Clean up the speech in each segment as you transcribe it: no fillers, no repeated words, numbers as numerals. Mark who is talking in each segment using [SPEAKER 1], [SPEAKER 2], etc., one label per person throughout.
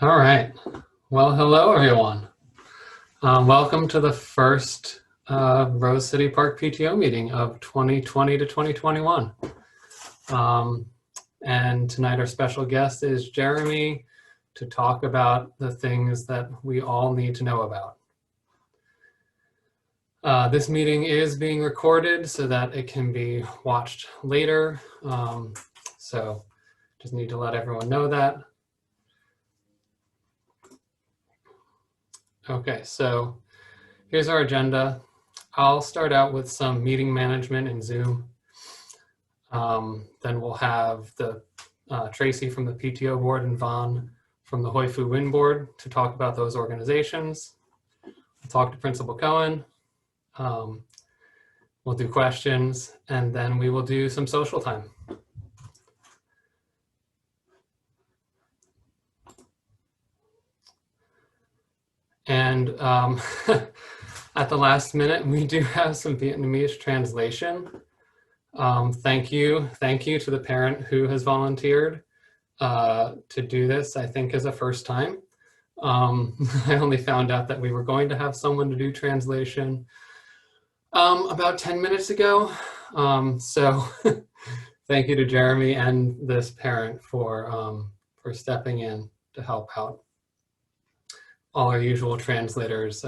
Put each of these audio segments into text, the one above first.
[SPEAKER 1] All right. Well, hello, everyone. Welcome to the first Rose City Park PTO meeting of 2020 to 2021. And tonight our special guest is Jeremy to talk about the things that we all need to know about. This meeting is being recorded so that it can be watched later. So just need to let everyone know that. Okay, so here's our agenda. I'll start out with some meeting management in Zoom. Then we'll have Tracy from the PTO Board and Vaughn from the Hội Phụ Huynh Board to talk about those organizations. We'll talk to Principal Cohen. We'll do questions, and then we will do some social time. And at the last minute, we do have some Vietnamese translation. Thank you to the parent who has volunteered to do this. I think is a first time. I only found out that we were going to have someone to do translation about 10 minutes ago. So thank you to Jeremy and this parent for stepping in to help out. All our usual translators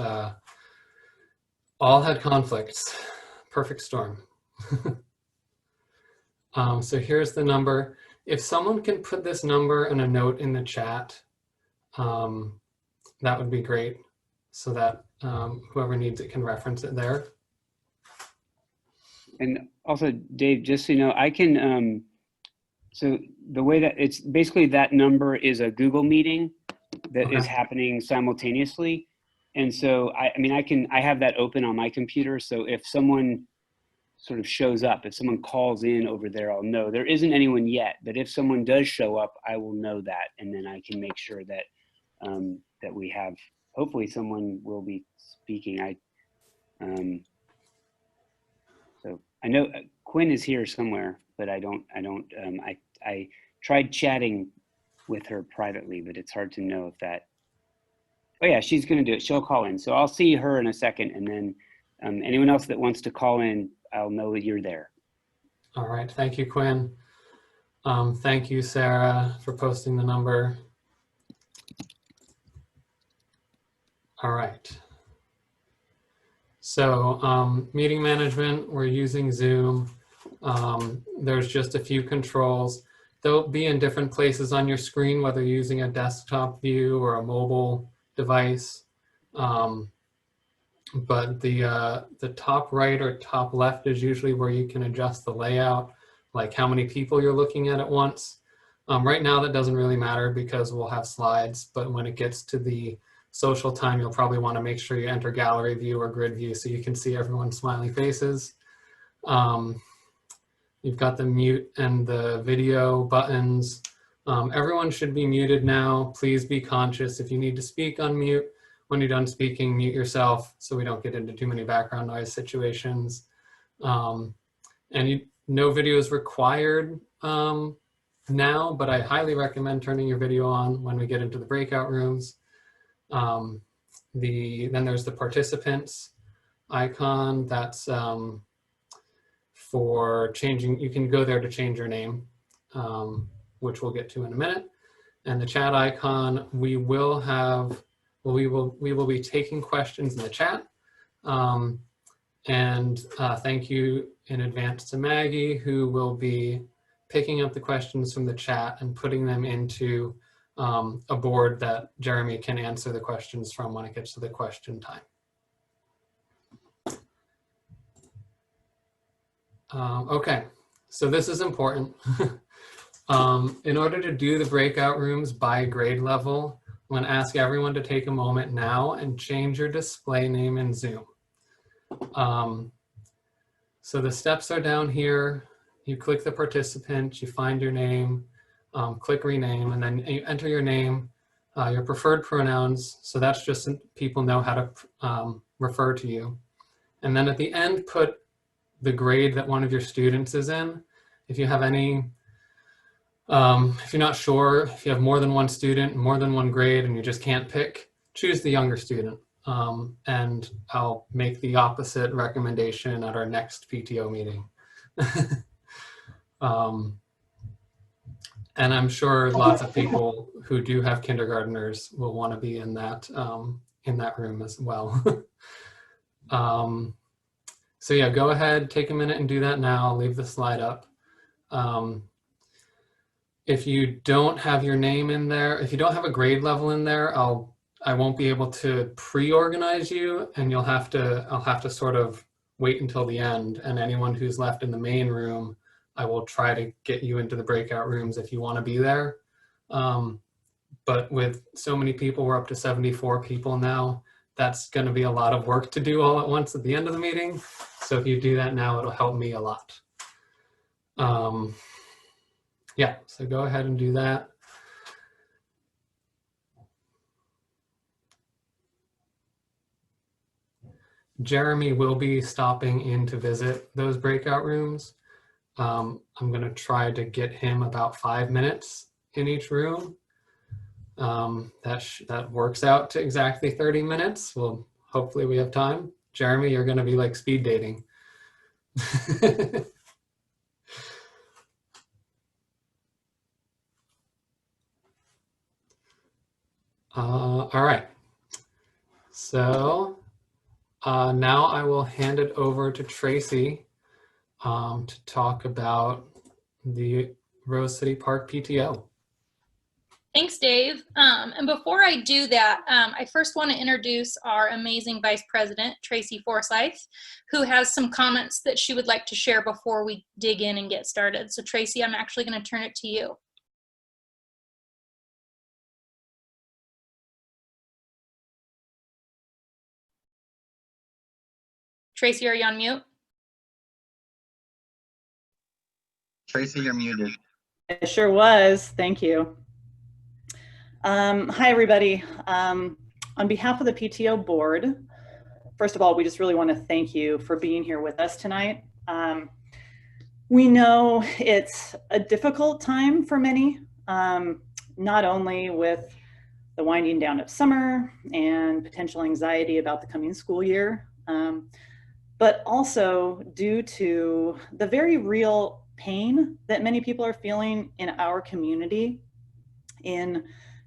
[SPEAKER 1] all had conflicts. Perfect storm. So here's the number. If someone can put this number and a note in the chat, that would be great, so that whoever needs it can reference it there.
[SPEAKER 2] And also, Dave, just so you know, I can, so the way that it's basically that number is a Google meeting that is happening simultaneously. And so, I have that open on my computer. So if someone sort of shows up, if someone calls in over there, I'll know. There isn't anyone yet, but if someone does show up, I will know that. And then I can make sure that, that we have, hopefully someone will be speaking. So I know Quinn is here somewhere, but I tried chatting with her privately, but it's hard to know if that, oh yeah, she's gonna do it. She'll call in. So I'll see her in a second, and then anyone else that wants to call in, I'll know that you're there.
[SPEAKER 1] All right, thank you, Quinn. Thank you, Sarah, for posting the number. All right. So meeting management, we're using Zoom. There's just a few controls. They'll be in different places on your screen, whether you're using a desktop view or a mobile device. But the top right or top left is usually where you can adjust the layout, like how many people you're looking at once. Right now that doesn't really matter because we'll have slides, but when it gets to the social time, you'll probably want to make sure you enter gallery view or grid view so you can see everyone's smiling faces. You've got the mute and the video buttons. Everyone should be muted now. Please be conscious. If you need to speak, unmute. When you're done speaking, mute yourself so we don't get into too many background noise situations. No video is required now, but I highly recommend turning your video on when we get into the breakout rooms. Then there's the participants icon. That's for changing, you can go there to change your name, which we'll get to in a minute. And the chat icon, we will be taking questions in the chat. Thank you in advance to Maggie, who will be picking up the questions from the chat and putting them into a board that Jeremy can answer the questions from when it gets to the question time. Okay, so this is important. In order to do the breakout rooms by grade level, I'm going to ask everyone to take a moment now and change your display name in Zoom. So the steps are down here. You click the participant, you find your name, click rename, and then you enter your name, your preferred pronouns. So that's just so people know how to refer to you. And then at the end, put the grade that one of your students is in. If you have any If you're not sure, if you have more than one student, more than one grade, and you just can't pick, choose the younger student. And I'll make the opposite recommendation at our next PTO meeting. And I'm sure lots of people who do have kindergartners will want to be in that room as well. So yeah, go ahead, take a minute and do that now. Leave the slide up. If you don't have your name in there, if you don't have a grade level in there, I won't be able to pre-organize you, and I'll have to sort of wait until the end. And anyone who's left in the main room, I will try to get you into the breakout rooms if you want to be there. But with so many people, we're up to 74 people now. That's going to be a lot of work to do all at once at the end of the meeting. So if you do that now, it'll help me a lot. Yeah, so go ahead and do that. Jeremy will be stopping in to visit those breakout rooms. I'm going to try to get him about 5 minutes in each room. That works out to exactly 30 minutes. Well, hopefully we have time. Jeremy, you're going to be like speed dating. All right. So now I will hand it over to Tracy to talk about the Rose City Park PTO.
[SPEAKER 3] Thanks, Dave. And before I do that, I first want to introduce our amazing Vice President, Tracy Forsyth, who has some comments that she would like to share before we dig in and get started. So Tracy, I'm actually going to turn it to you. Tracy, are you on mute?
[SPEAKER 4] Tracy, you're muted.
[SPEAKER 5] I sure was. Thank you. Hi, everybody. On behalf of the PTO board, first of all, we just really want to thank you for being here with us tonight. We know it's a difficult time for many, not only with the winding down of summer and potential anxiety about the coming school year, but also due to the very real pain that many people are feeling in our community in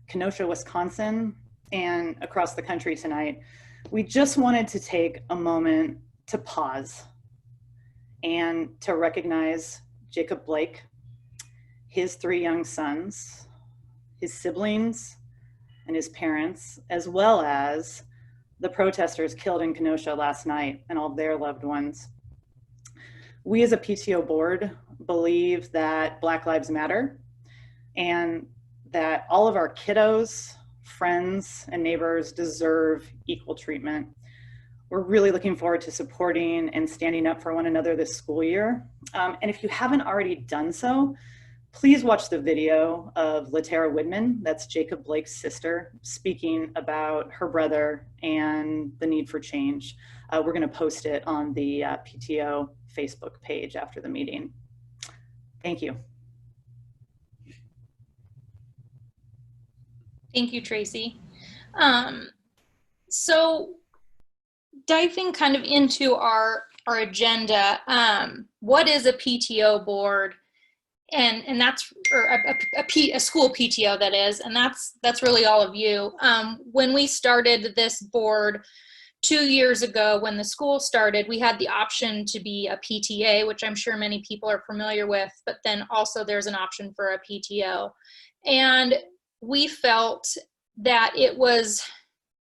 [SPEAKER 5] Kenosha, Wisconsin, and across the country tonight. We just wanted to take a moment to pause and to recognize Jacob Blake, his 3 young sons, his siblings, and his parents, as well as the protesters killed in Kenosha last night and all their loved ones. We as a PTO board believe that Black Lives Matter and that all of our kiddos, friends, and neighbors deserve equal treatment. We're really looking forward to supporting and standing up for one another this school year. And if you haven't already done so, please watch the video of Latara Widman, that's Jacob Blake's sister, speaking about her brother and the need for change. We're gonna post it on the PTO Facebook page after the meeting. Thank you.
[SPEAKER 3] Thank you, Tracy. So diving kind of into our agenda, what is a PTO board? And that's, or a school PTO that is, and that's really all of you. When we started this board 2 years ago, when the school started, we had the option to be a PTA, which I'm sure many people are familiar with, but then also there's an option for a PTO. And we felt that it was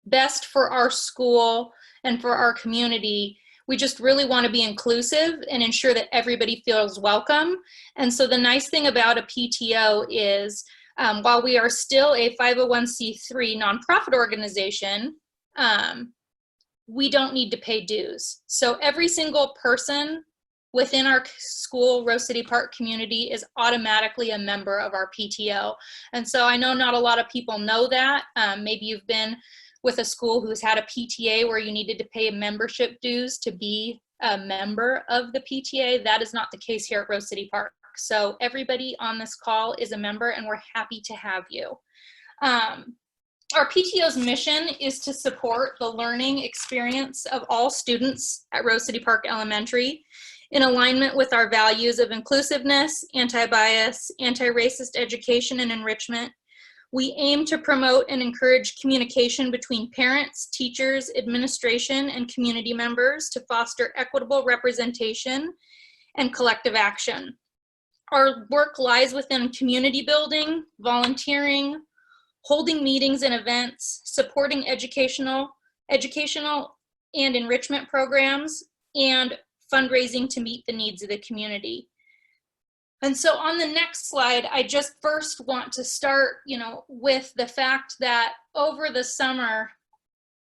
[SPEAKER 3] best for our school and for our community. We just really want to be inclusive and ensure that everybody feels welcome. And so the nice thing about a PTO is while we are still a 501c3 nonprofit organization, we don't need to pay dues. So every single person within our school, Rose City Park community, is automatically a member of our PTO. And so I know not a lot of people know that. Maybe you've been with a school who's had a PTA where you needed to pay membership dues to be a member of the PTA. That is not the case here at Rose City Park. work. So everybody on this call is a member, and we're happy to have you. Our PTO's mission is to support the learning experience of all students at Rose City Park Elementary in alignment with our values of inclusiveness, anti-bias, anti-racist education and enrichment. We aim to promote and encourage communication between parents, teachers, administration, and community members to foster equitable representation and collective action. Our work lies within community building, volunteering, holding meetings and events, supporting educational and enrichment programs, and fundraising to meet the needs of the community. And so on the next slide, I just first want to start, with the fact that over the summer,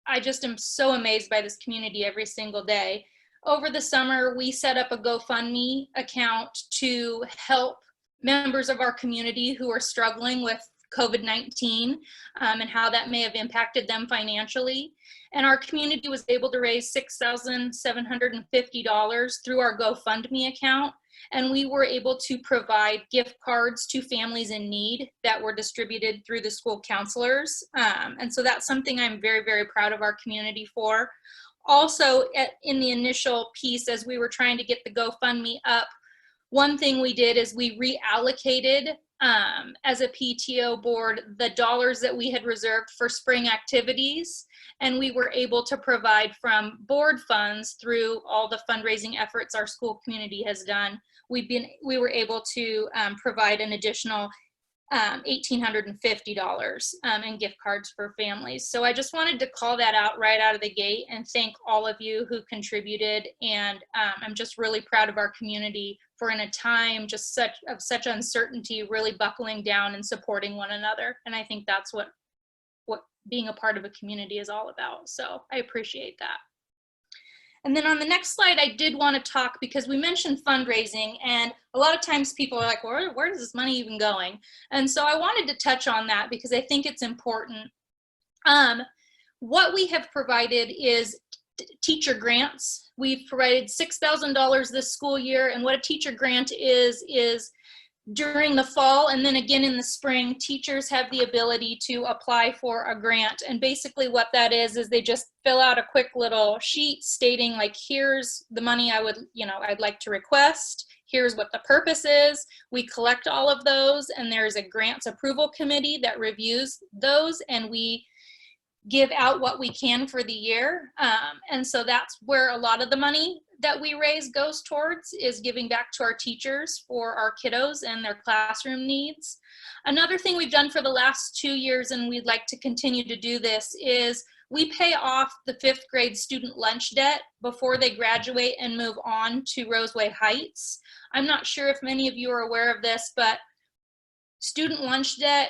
[SPEAKER 3] I just am so amazed by this community every single day. Over the summer, we set up a GoFundMe account to help members of our community who are struggling with COVID-19 and how that may have impacted them financially. And our community was able to raise $6,750 through our GoFundMe account. And we were able to provide gift cards to families in need that were distributed through the school counselors. And so that's something I'm very, very proud of our community for. Also, in the initial piece, as we were trying to get the GoFundMe up, one thing we did is we reallocated as a PTO board the dollars that we had reserved for spring activities, and we were able to provide from board funds through all the fundraising efforts our school community has done. We were able to provide an additional $1,850 in gift cards for families. So I just wanted to call that out right out of the gate and thank all of you who contributed. And I'm just really proud of our community for, in a time just of such uncertainty, really buckling down and supporting one another. And I think that's what being a part of a community is all about. So I appreciate that. And then on the next slide, I did want to talk, because we mentioned fundraising, and a lot of times people are like, where is this money even going? And so I wanted to touch on that because I think it's important. What we have provided is teacher grants. We've provided $6,000 this school year, and what a teacher grant is during the fall and then again in the spring, teachers have the ability to apply for a grant. And basically what that is they just fill out a quick little sheet stating, like, here's the money I'd like to request. Here's what the purpose is. We collect all of those, and there's a grants approval committee that reviews those, and we give out what we can for the year. And so that's where a lot of the money that we raise goes towards, is giving back to our teachers for our kiddos and their classroom needs. Another thing we've done for the last 2 years, and we'd like to continue to do this, is we pay off the 5th grade student lunch debt before they graduate and move on to Roseway Heights. I'm not sure if many of you are aware of this, but student lunch debt,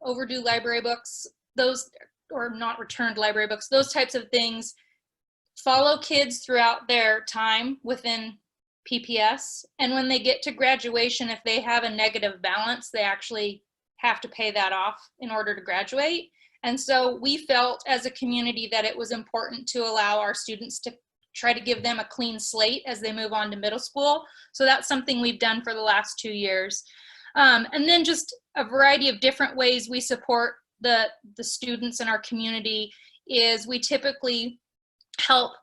[SPEAKER 3] overdue library books, those, or not returned library books, those types of things follow kids throughout their time within PPS. And when they get to graduation, if they have a negative balance, they actually have to pay that off in order to graduate. And so we felt as a community that it was important to allow our students to try to give them a clean slate as they move on to middle school. So that's something we've done for the last 2 years. And then just a variety of different ways we support the students in our community is we typically help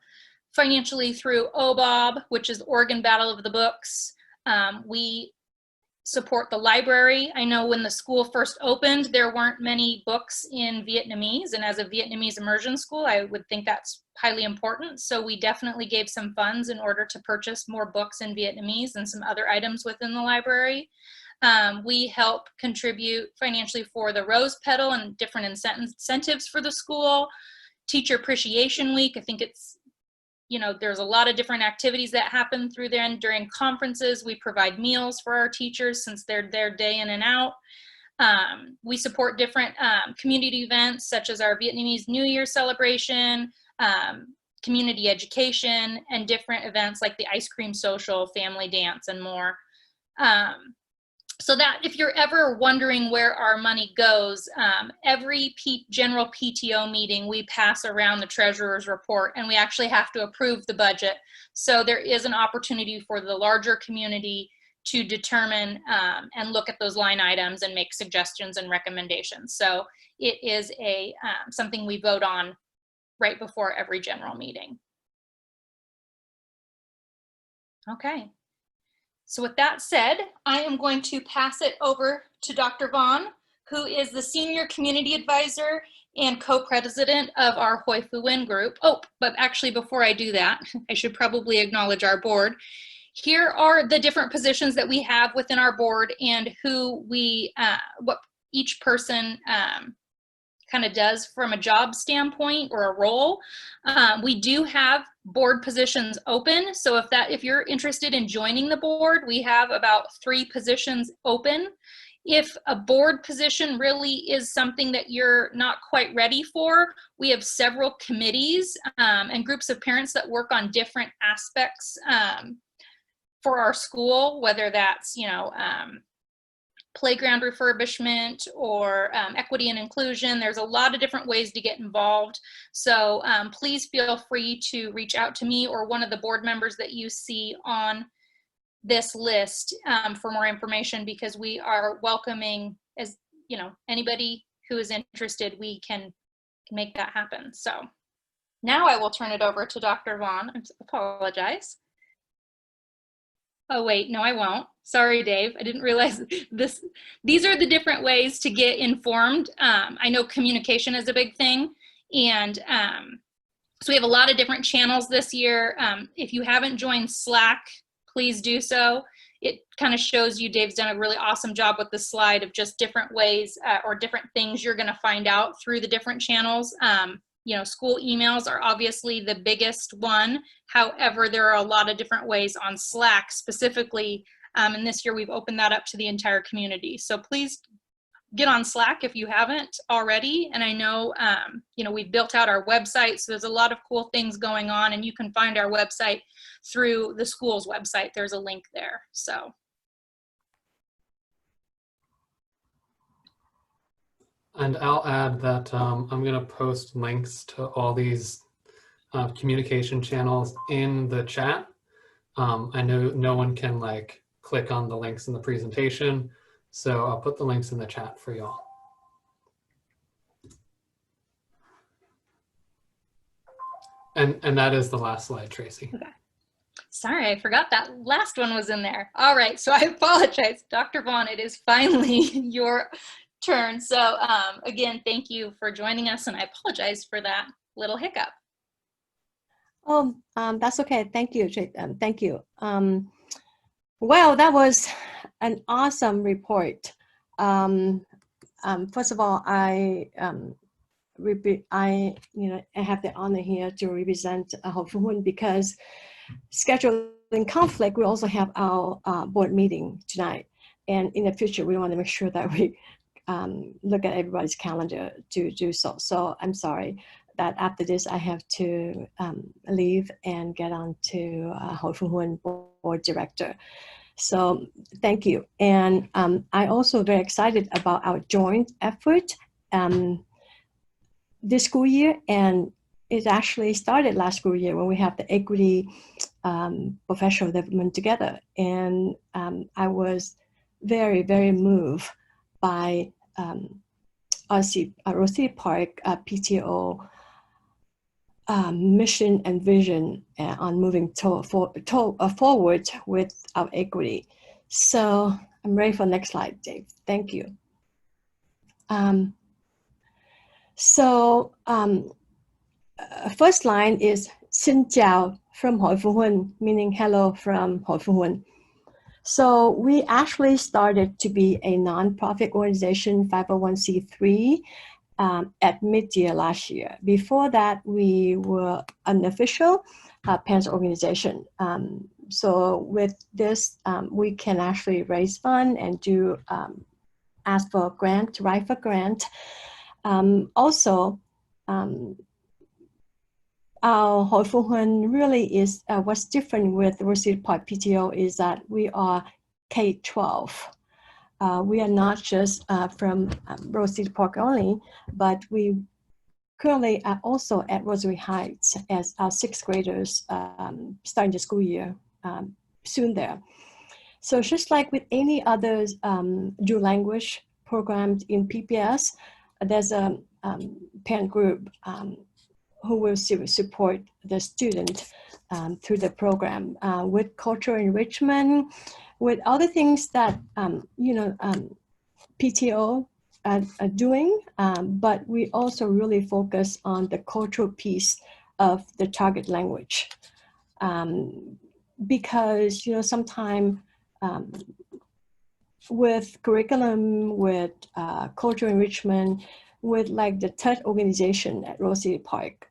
[SPEAKER 3] financially through OBOB, which is Oregon Battle of the Books. We support the library. I know when the school first opened, there weren't many books in Vietnamese, and as a Vietnamese immersion school, I would think that's highly important. So we definitely gave some funds in order to purchase more books in Vietnamese and some other items within the library. We help contribute financially for the Rose Petal and different incentives for the school. Teacher Appreciation Week, I think it's, there's a lot of different activities that happen through there. And during conferences, we provide meals for our teachers since they're there day in and out. We support different community events such as our Vietnamese New Year celebration, community education, and different events like the ice cream social, family dance, and more. So that if you're ever wondering where our money goes, every general PTO meeting, we pass around the treasurer's report, and we actually have to approve the budget. So there is an opportunity for the larger community to determine and look at those line items and make suggestions and recommendations. So it is something we vote on right before every general meeting. Okay. So with that said, I am going to pass it over to Dr. Vaughn, who is the Senior Community Advisor and Co-President of our Hội Phụ Huynh group. Oh, but actually before I do that, I should probably acknowledge our board. Here are the different positions that we have within our board and who what each person kind of does from a job standpoint or a role. We do have board positions open. So if you're interested in joining the board, we have about 3 positions open. If a board position really is something that you're not quite ready for, we have several committees and groups of parents that work on different aspects for our school, whether that's, playground refurbishment or equity and inclusion. There's a lot of different ways to get involved. So please feel free to reach out to me or one of the board members that you see on this list for more information, because we are welcoming, as anybody who is interested, we can make that happen. So now I will turn it over to Dr. Vaughn. I apologize. Oh wait, no, I won't. Sorry, Dave. I didn't realize this. These are the different ways to get informed. I know communication is a big thing. And so we have a lot of different channels this year. If you haven't joined Slack, please do so. It kind of shows you, Dave's done a really awesome job with the slide of just different ways or different things you're going to find out through the different channels. School emails are obviously the biggest one. However, there are a lot of different ways on Slack specifically. And this year we've opened that up to the entire community. So please get on Slack if you haven't already. And I know, we've built out our website. So there's a lot of cool things going on, and you can find our website through the school's website. There's a link there. So.
[SPEAKER 1] And I'll add that I'm going to post links to all these communication channels in the chat. I know no one can click on the links in the presentation, so I'll put the links in the chat for y'all. And that is the last slide, Tracy.
[SPEAKER 3] Okay. Sorry, I forgot that last one was in there. All right, so I apologize. Dr. Vaughn, it is finally your turn. So again, thank you for joining us, and I apologize for that little hiccup.
[SPEAKER 6] Oh, that's okay. Thank you. Thank you. Well, that was an awesome report. First of all, I have the honor here to represent Hội Phụ Huynh, because scheduling conflict, we also have our board meeting tonight, and in the future we want to make sure that we look at everybody's calendar to do so. So I'm sorry that after this I have to leave and get on to Hội Phụ Huynh Board Director. So thank you. And I also very excited about our joint effort this school year, and it actually started last school year when we have the equity professional development together. And I was very, very moved by Rossi Park PTO mission and vision on moving forward with our equity. So I'm ready for the next slide, Dave. Thank you. First line is Xin chào from Hội Phụ Huynh, meaning hello from Hội Phụ Huynh. So we actually started to be a nonprofit organization, 501c3, at mid-year last year. Before that, we were an official parents organization. So with this, we can actually raise funds and do ask for a grant, write for grant. Also, our Hội Phụ Huynh really is what's different with Rossi Park PTO is that we are K-12. We are not just from Rossi Park only, but we currently are also at Rosary Heights as our 6th graders starting the school year soon there. So just like with any other dual language programs in PPS, there's a parent group who will support the student through the program with cultural enrichment, with other things that PTO are doing, but we also really focus on the cultural piece of the target language, because sometimes with curriculum, with cultural enrichment, with like the TED organization at Rose City Park,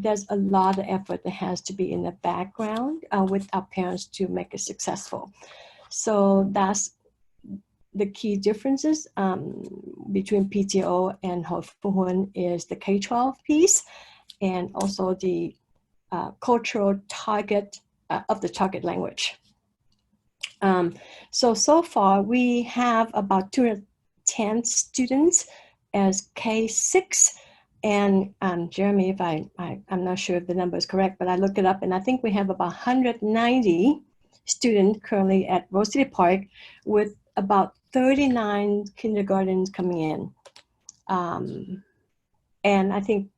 [SPEAKER 6] there's a lot of effort that has to be in the background with our parents to make it successful. So that's the key differences between PTO and Hội Phụ Huynh is the K-12 piece, and also the cultural target of the target language. So far we have about 210 students as K6, and Jeremy, if I'm not sure if the number is correct, but I looked it up and I think we have about 190 students currently at Rose City Park, with about 39 kindergartens coming in. And I think,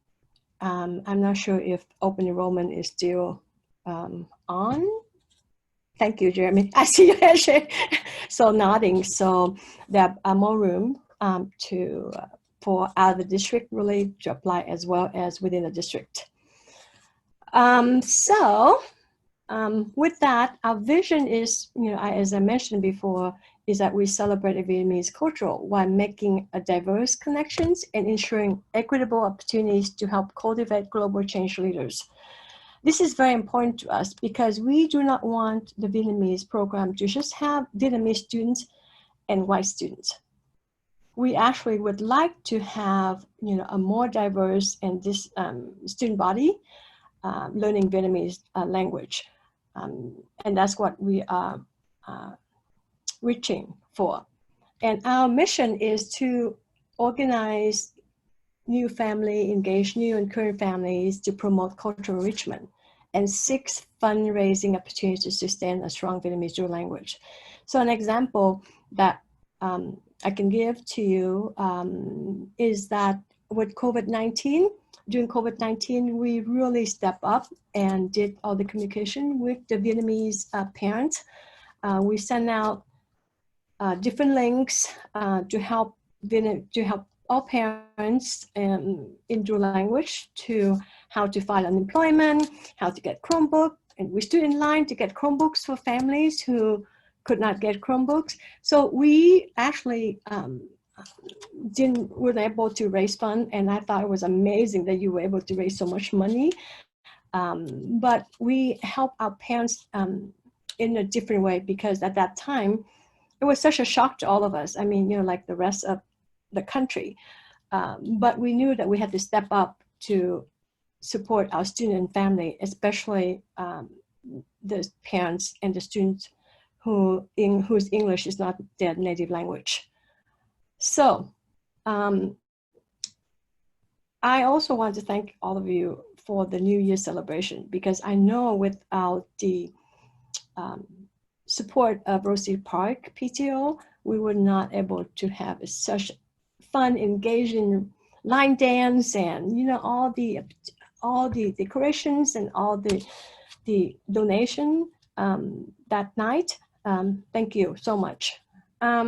[SPEAKER 6] I'm not sure if open enrollment is still on. Thank you, Jeremy. I see you actually. So nodding. So there are more room for out of the district really to apply as well as within the district. With that, our vision is, as I mentioned before, is that we celebrate a Vietnamese culture while making a diverse connections and ensuring equitable opportunities to help cultivate global change leaders. This is very important to us because we do not want the Vietnamese program to just have Vietnamese students and white students. We actually would like to have, a more diverse and this student body learning Vietnamese language. And that's what we are reaching for. And our mission is to organize new family, engage new and current families to promote cultural enrichment, and 6 fundraising opportunities to sustain a strong Vietnamese dual language. So an example that I can give to you is that with COVID-19, during COVID-19, we really stepped up and did all the communication with the Vietnamese parents. We sent out different links to help all parents in dual language to how to file unemployment, how to get Chromebook, and we stood in line to get Chromebooks for families who could not get Chromebooks. So we actually weren't able to raise funds, and I thought it was amazing that you were able to raise so much money. But we help our parents in a different way, because at that time, it was such a shock to all of us. I mean, like the rest of the country. But we knew that we had to step up to support our student and family, especially the parents and the students whose English is not their native language. So I also want to thank all of you for the New Year celebration, because I know without the support of Rose City Park PTO, we were not able to have such fun, engaging line dance and all the decorations and all the donation that night. Thank you so much. Our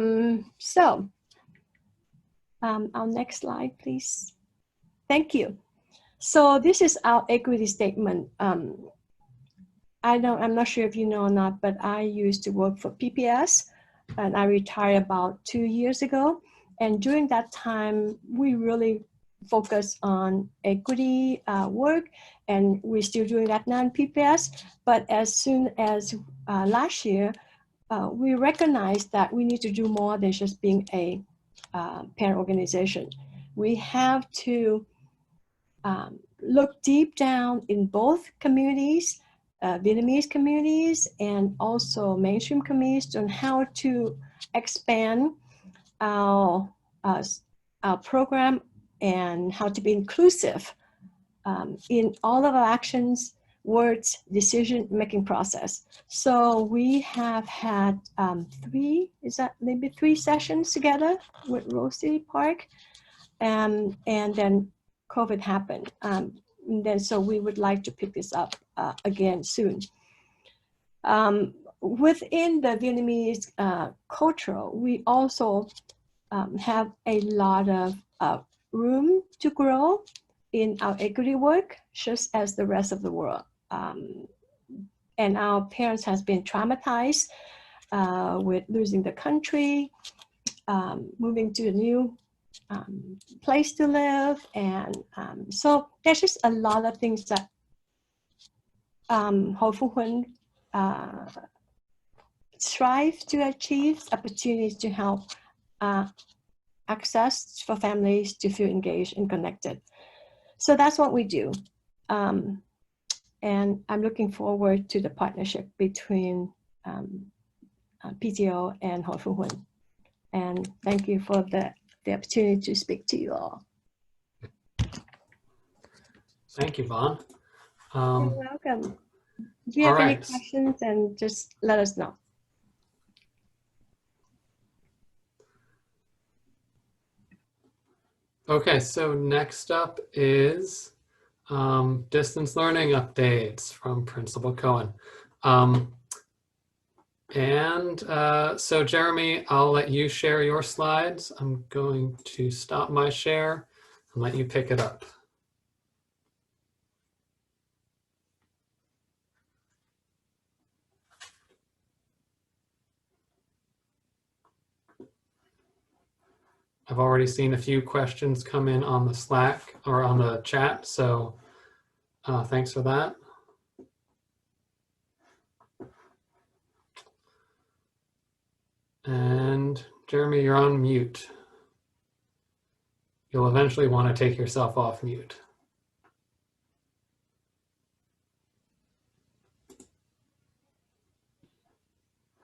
[SPEAKER 6] next slide, please. Thank you. So this is our equity statement. I'm not sure if you know or not, but I used to work for PPS, and I retired about 2 years ago. And during that time, we really focused on equity work, and we're still doing that now in PPS. But as soon as last year, we recognized that we need to do more than just being a parent organization. We have to look deep down in both communities, Vietnamese communities and also mainstream communities, on how to expand our program and how to be inclusive in all of our actions Word's decision-making process. So we have had three sessions together with Rosie Park, and then COVID happened. And then so we would like to pick this up again soon. Within the Vietnamese culture, we also have a lot of room to grow in our equity work, just as the rest of the world. And our parents has been traumatized with losing the country, moving to a new place to live. And so there's just a lot of things that Hội Phụ Huynh strive to achieve, opportunities to help access for families to feel engaged and connected. So that's what we do. And I'm looking forward to the partnership between PTO and Hội Phụ Huynh. And thank you for the opportunity to speak to you all.
[SPEAKER 1] Thank you, Vaughn.
[SPEAKER 6] You're welcome. Do you have any questions? And just let us know.
[SPEAKER 1] Okay, so next up is distance learning updates from Principal Cohen. So Jeremy, I'll let you share your slides. I'm going to stop my share and let you pick it up. I've already seen a few questions come in on the Slack or on the chat, so thanks for that. And Jeremy, you're on mute. You'll eventually want to take yourself off mute.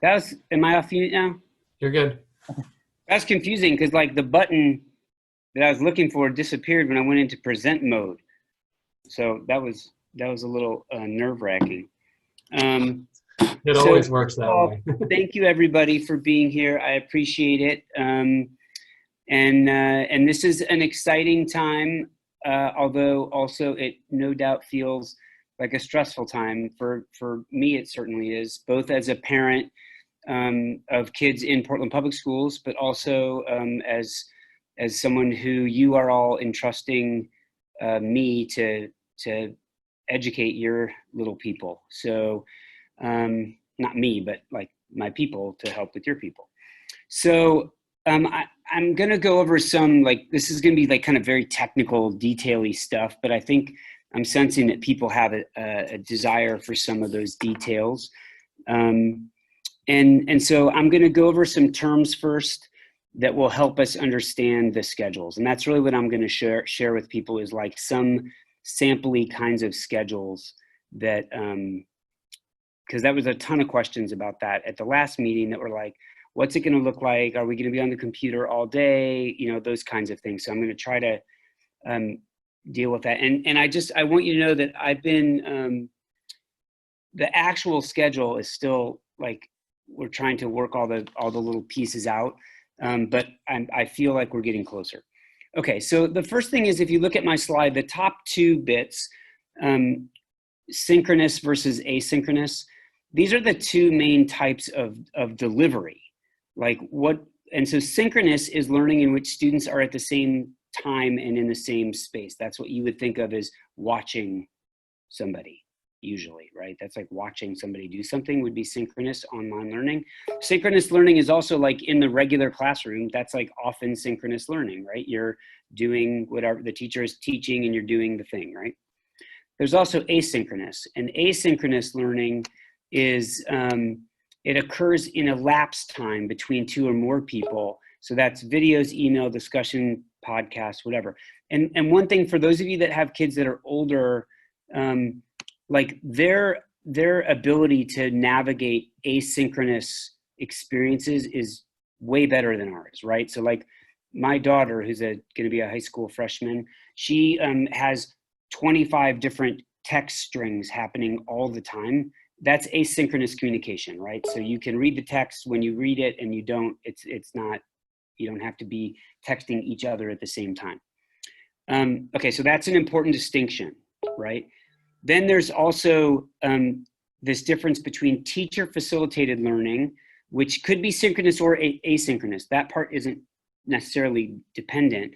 [SPEAKER 2] Am I off mute now?
[SPEAKER 1] You're good.
[SPEAKER 2] That's confusing because like the button that I was looking for disappeared when I went into present mode. So that was a little nerve-wracking.
[SPEAKER 1] It always works that way.
[SPEAKER 2] Thank you everybody for being here. I appreciate it. And this is an exciting time, although also it no doubt feels like a stressful time. For me, it certainly is, both as a parent of kids in Portland Public Schools, but also as someone who you are all entrusting me to educate your little people. So not me, but like my people to help with your people. So I'm gonna go over some, like, this is gonna be like kind of very technical, detail-y stuff, but I think I'm sensing that people have a desire for some of those details. And so I'm going to go over some terms first that will help us understand the schedules. And that's really what I'm going to share with people, is like some sample-y kinds of schedules that, because that was a ton of questions about that at the last meeting that were like, what's it going to look like? Are we going to be on the computer all day? You know, those kinds of things. So I'm going to try to deal with that. And I want you to know that I've been, the actual schedule is still like, we're trying to work all the little pieces out, but I feel like we're getting closer. Okay, so the first thing is, if you look at my slide, the top two bits, synchronous versus asynchronous, these are the two main types of delivery. And so synchronous is learning in which students are at the same time and in the same space. That's what you would think of as watching somebody. Usually, right? That's like watching somebody do something would be synchronous online learning. Synchronous learning is also like in the regular classroom. That's like often synchronous learning, right? You're doing whatever the teacher is teaching and you're doing the thing, right? There's also asynchronous, and asynchronous learning is, it occurs in a lapsed time between two or more people. So that's videos, email, discussion, podcasts, whatever. And one thing for those of you that have kids that are older, like their ability to navigate asynchronous experiences is way better than ours, right? So like my daughter, who's going to be a high school freshman, she has 25 different text strings happening all the time, that's asynchronous communication, right? So you can read the text when you read it, and you don't have to be texting each other at the same time. Okay, so that's an important distinction, right? Then there's also this difference between teacher facilitated learning, which could be synchronous or asynchronous. That part isn't necessarily dependent.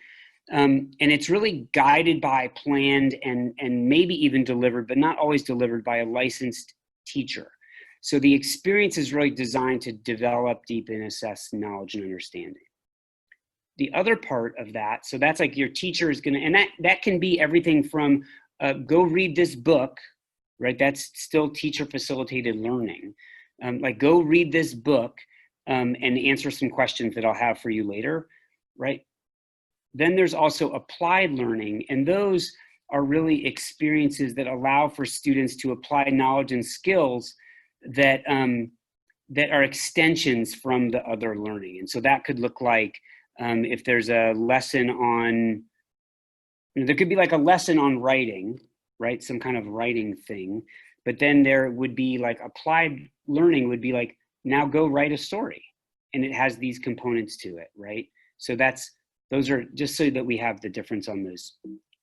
[SPEAKER 2] And it's really guided by, planned, and maybe even delivered, but not always delivered by a licensed teacher. So the experience is really designed to develop, deepen, assess knowledge and understanding. The other part of that, so that's like your teacher is gonna, and that can be everything from go read this book, right? That's still teacher facilitated learning. Like go read this book and answer some questions that I'll have for you later, right? Then there's also applied learning, and those are really experiences that allow for students to apply knowledge and skills that, that are extensions from the other learning. And so that could look like if there's a lesson on, there could be like a lesson on writing, right? Some kind of writing thing. But then there would be like applied learning would be like, now go write a story. And it has these components to it, right? So those are just so that we have the difference on those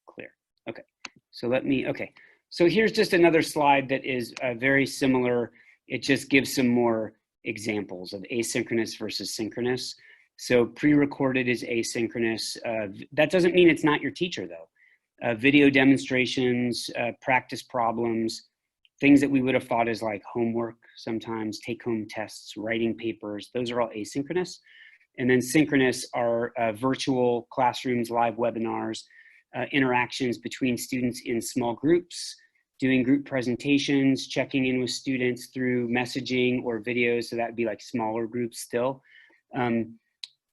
[SPEAKER 2] clear. Okay, so okay. So here's just another slide that is very similar. It just gives some more examples of asynchronous versus synchronous. So pre-recorded is asynchronous. That doesn't mean it's not your teacher though. Video demonstrations, practice problems, things that we would have thought is like homework sometimes, take-home tests, writing papers, those are all asynchronous. And then synchronous are virtual classrooms, live webinars, interactions between students in small groups, doing group presentations, checking in with students through messaging or videos. So that would be like smaller groups still.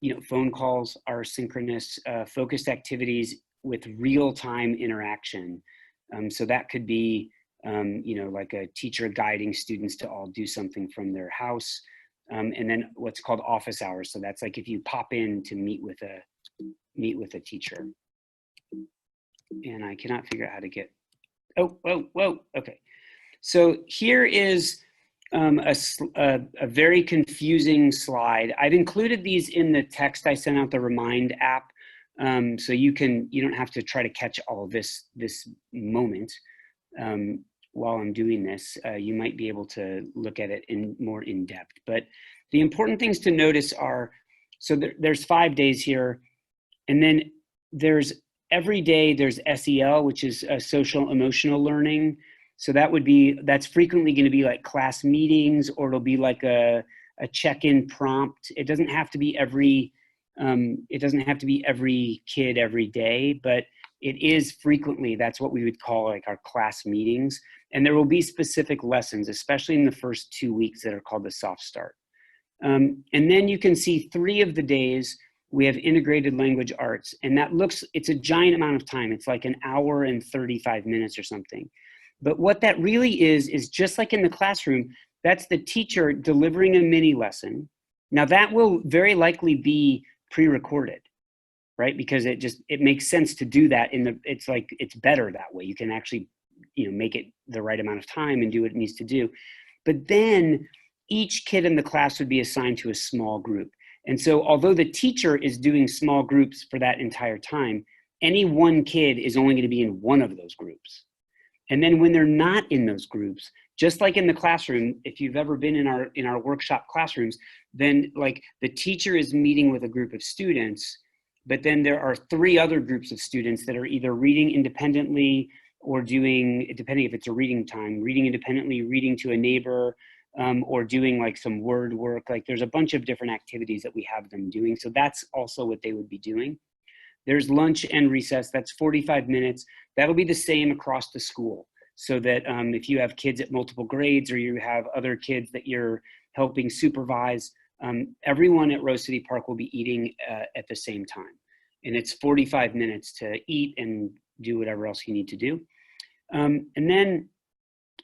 [SPEAKER 2] You know, phone calls are synchronous, focused activities with real-time interaction. So that could be, you know, like a teacher guiding students to all do something from their house. And then what's called office hours. So that's like if you pop in to meet with a teacher. And I cannot figure out how to get, whoa, okay. So here is a very confusing slide. I've included these in the text I sent out, the Remind app. So you don't have to try to catch all of this moment. While I'm doing this, you might be able to look at it more in depth. But the important things to notice are, so there's 5 days here, and then there's every day there's SEL, which is social emotional learning. So that's frequently going to be like class meetings, or it'll be like a check-in prompt. It doesn't have to be every kid every day, but it is frequently, that's what we would call like our class meetings. And there will be specific lessons, especially in the first 2 weeks, that are called the soft start. And then you can see 3 of the days we have integrated language arts, and it's a giant amount of time. It's like an hour and 35 minutes or something. But what that really is just like in the classroom, that's the teacher delivering a mini lesson. Now that will very likely be pre-recorded, right? Because it makes sense to do that it's better that way. You can actually, you know, make it the right amount of time and do what it needs to do. But then each kid in the class would be assigned to a small group. And so although the teacher is doing small groups for that entire time, any one kid is only going to be in one of those groups. And then when they're not in those groups, just like in the classroom, if you've ever been in our workshop classrooms, then like the teacher is meeting with a group of students, but then there are 3 other groups of students that are either reading independently or doing, depending if it's a reading time, reading independently, reading to a neighbor, or doing like some word work. Like there's a bunch of different activities that we have them doing. So that's also what they would be doing. There's lunch and recess, that's 45 minutes. That'll be the same across the school. So that if you have kids at multiple grades, or you have other kids that you're helping supervise, everyone at Rose City Park will be eating at the same time. And it's 45 minutes to eat and do whatever else you need to do. And then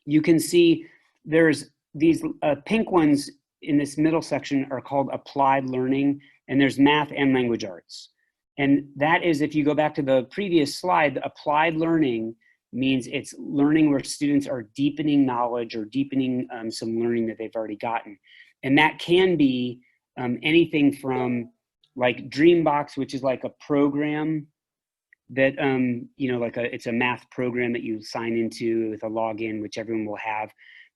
[SPEAKER 2] you can see there's these pink ones in this middle section are called applied learning, and there's math and language arts. And that is, if you go back to the previous slide, the applied learning means it's learning where students are deepening knowledge or deepening some learning that they've already gotten. And that can be anything from like Dreambox, which is like a program that, you know, like it's a math program that you sign into with a login, which everyone will have,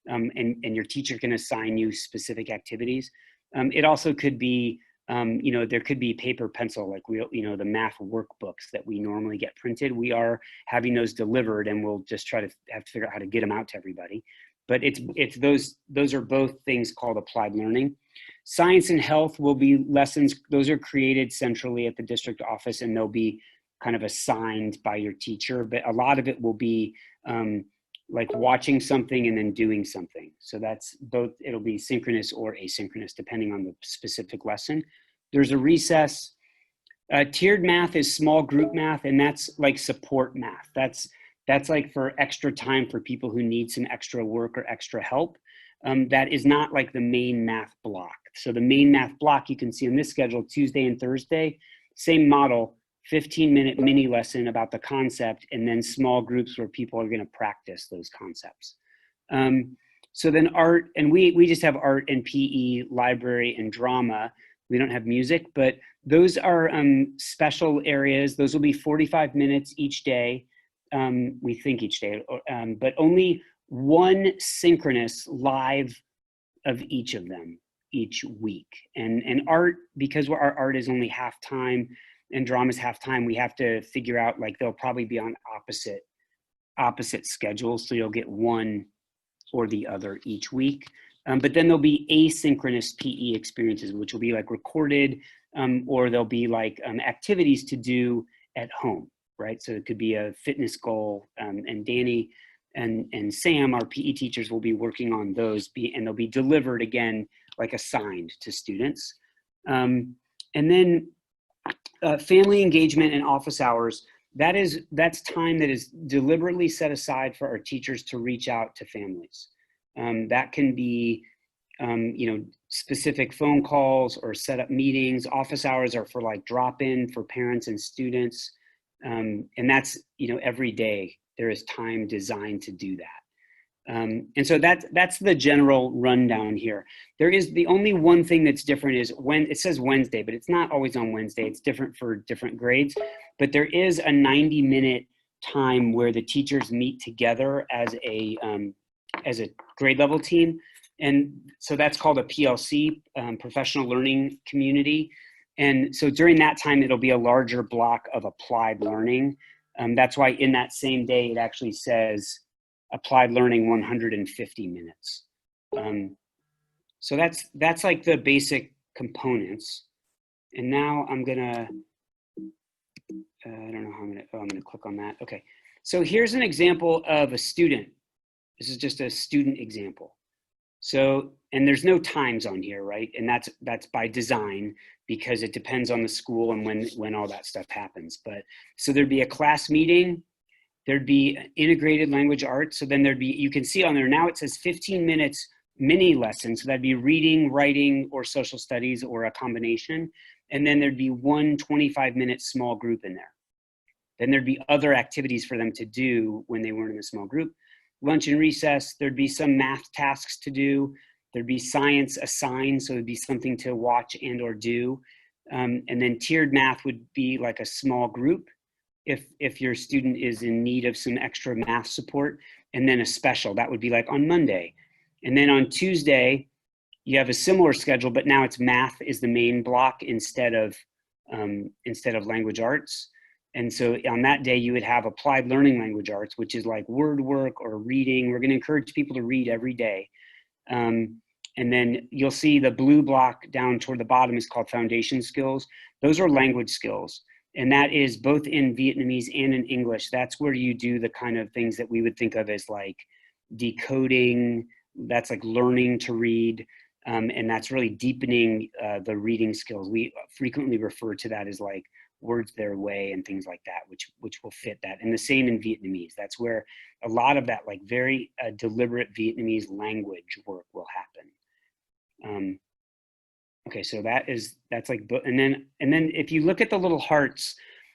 [SPEAKER 2] and your teacher can assign you specific activities. It also could be, you know, there could be paper pencil, like you know, the math workbooks that we normally get printed. We are having those delivered, and we'll just try to have to figure out how to get them out to everybody. But it's those are both things called applied learning. Science and health will be lessons. Those are created centrally at the district office, and they'll be kind of assigned by your teacher. But a lot of it will be like watching something and then doing something. So that's both, it'll be synchronous or asynchronous depending on the specific lesson. There's a recess. Tiered math is small group math, and that's like support math. That's like for extra time for people who need some extra work or extra help. That is not like the main math block. So the main math block you can see on this schedule, Tuesday and Thursday, same model, 15-minute mini lesson about the concept, and then small groups where people are going to practice those concepts. So then art, and we just have art and PE, library, and drama. We don't have music, but those are special areas. Those will be 45 minutes each day. We think each day, but only one synchronous live of each of them each week. And art, because our art is only half time and drama's half time, we have to figure out, like, they'll probably be on opposite schedules. So you'll get one or the other each week. But then there'll be asynchronous PE experiences, which will be like recorded, or there'll be like activities to do at home, right? So it could be a fitness goal, and Danny and Sam, our PE teachers, will be working on those, and they'll be delivered again, like assigned to students. And then family engagement and office hours, that's time that is deliberately set aside for our teachers to reach out to families. That can be, you know, specific phone calls or set up meetings. Office hours are for like drop-in for parents and students. And that's, you know, every day there is time designed to do that. And so that's the general rundown here. There is the only one thing that's different is when it says Wednesday, but it's not always on Wednesday. It's different for different grades, but there is a 90-minute time where the teachers meet together as a grade level team. And so that's called a PLC, professional learning community. And so during that time, it'll be a larger block of applied learning. That's why in that same day, it actually says applied learning 150 minutes. So that's like the basic components. And now I'm gonna, I don't know how I'm gonna click on that. Okay, so here's an example of a student. This is just a student example. So, and there's no times on here, right? And that's by design, because it depends on the school and when all that stuff happens. But so there'd be a class meeting, there'd be integrated language arts. So then there'd be, you can see on there now it says 15 minutes mini lesson. So that'd be reading, writing, or social studies, or a combination. And then there'd be one 25-minute small group in there. Then there'd be other activities for them to do when they weren't in a small group. Lunch and recess, there'd be some math tasks to do. There'd be science assigned, so it'd be something to watch and or do. And then tiered math would be like a small group if your student is in need of some extra math support. And then a special, that would be like on Monday. And then on Tuesday, you have a similar schedule, but now it's math is the main block instead of language arts. And so on that day, you would have applied learning language arts, which is like word work or reading. We're going to encourage people to read every day. And then you'll see the blue block down toward the bottom is called foundation skills. Those are language skills. And that is both in Vietnamese and in English. That's where you do the kind of things that we would think of as like decoding. That's like learning to read. And that's really deepening the reading skills. We frequently refer to that as like words their way and things like that, which will fit that. And the same in Vietnamese. That's where a lot of that like very deliberate Vietnamese language work will happen. Okay, so that's like, and then if you look at the little hearts,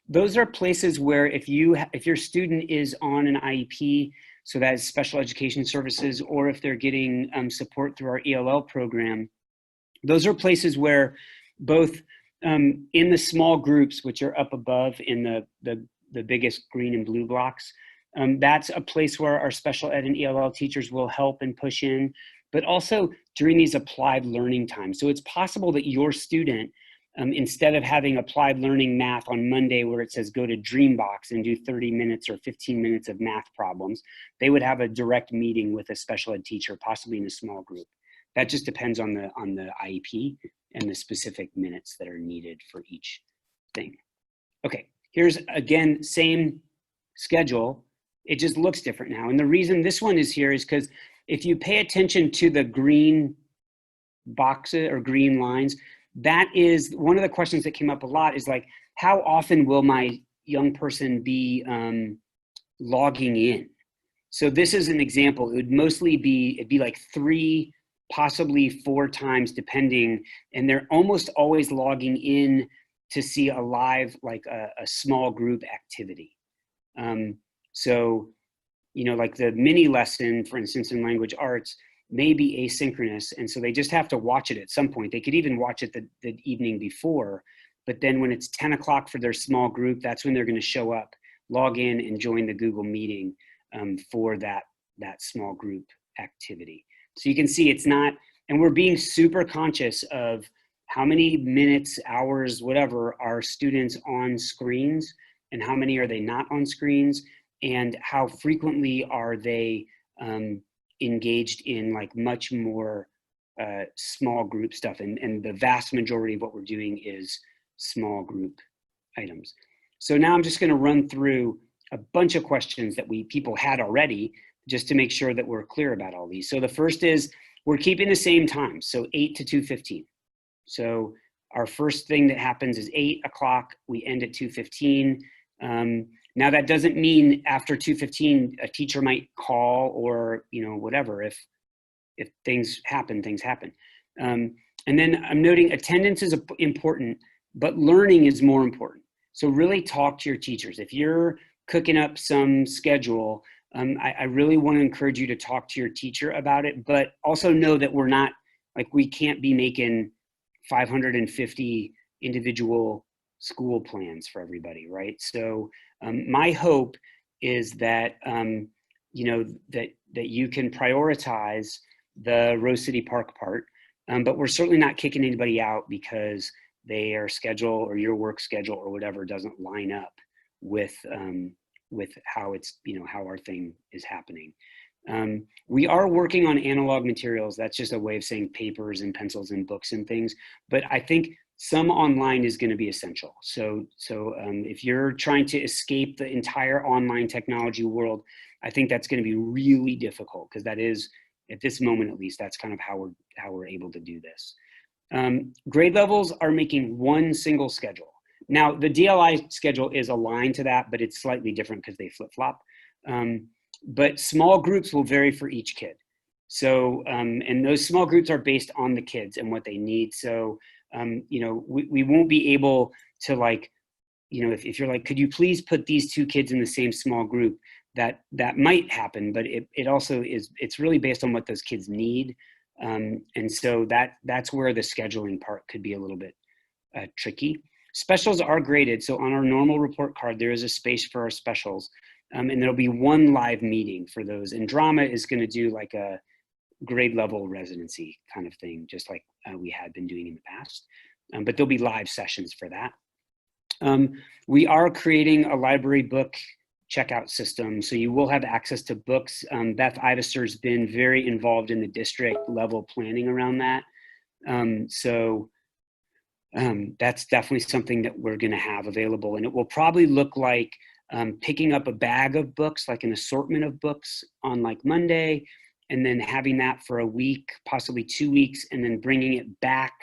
[SPEAKER 2] those are places where if your student is on an IEP, so that is special education services, or if they're getting support through our ELL program, those are places where both in the small groups, which are up above in the biggest green and blue blocks, that's a place where our special ed and ELL teachers will help and push in, but also during these applied learning times. So it's possible that your student, instead of having applied learning math on Monday where it says go to Dreambox and do 30 minutes or 15 minutes of math problems, they would have a direct meeting with a special ed teacher, possibly in a small group. That just depends on the IEP and the specific minutes that are needed for each thing. Okay, here's again, same schedule. It just looks different now. And the reason this one is here is because if you pay attention to the green boxes or green lines, that is one of the questions that came up a lot is like, how often will my young person be logging in? So this is an example. It would mostly be, it'd be like 3, possibly 4 times depending, and they're almost always logging in to see a live, like a small group activity. So, you know, like the mini lesson, for instance, in language arts, may be asynchronous, and so they just have to watch it at some point. They could even watch it the evening before, but then when it's 10 o'clock for their small group, that's when they're going to show up, log in, and join the Google meeting for that small group activity. So you can see it's not, and we're being super conscious of how many minutes, hours, whatever, are students on screens, and how many are they not on screens, and how frequently are they engaged in like much more small group stuff. And the vast majority of what we're doing is small group items. So now I'm just gonna run through a bunch of questions that people had already, just to make sure that we're clear about all these. So the first is, we're keeping the same time, so 8 to 2:15. So our first thing that happens is 8 o'clock, we end at 2:15. Now that doesn't mean after 2:15, a teacher might call or, you know, whatever, if things happen, things happen. And then I'm noting attendance is important, but learning is more important. So really talk to your teachers. If you're cooking up some schedule, I really want to encourage you to talk to your teacher about it, but also know that we're not, like, we can't be making 550 individual school plans for everybody, right? So my hope is that, you know, that you can prioritize the Rose City Park part, but we're certainly not kicking anybody out because their schedule or your work schedule or whatever doesn't line up with how it's, you know, how our thing is happening. We are working on analog materials. That's just a way of saying papers and pencils and books and things. But I think some online is going to be essential. So if you're trying to escape the entire online technology world, I think that's going to be really difficult, because that is, at this moment at least, that's kind of how we're able to do this. Grade levels are making one single schedule. Now, the DLI schedule is aligned to that, but it's slightly different because they flip-flop. But small groups will vary for each kid. So, and those small groups are based on the kids and what they need. So, you know, we won't be able to, like, you know, if you're like, could you please put these 2 kids in the same small group, that might happen, but it also is, it's really based on what those kids need. And so that's where the scheduling part could be a little bit tricky. Specials are graded. So on our normal report card, there is a space for our specials. And there'll be 1 live meeting for those. And drama is going to do like a grade level residency kind of thing, just like we had been doing in the past. But there'll be live sessions for that. We are creating a library book checkout system, so you will have access to books. Beth Ivister's been very involved in the district level planning around that. So that's definitely something that we're going to have available, and it will probably look like picking up a bag of books, like an assortment of books on like Monday, and then having that for a week, possibly 2 weeks, and then bringing it back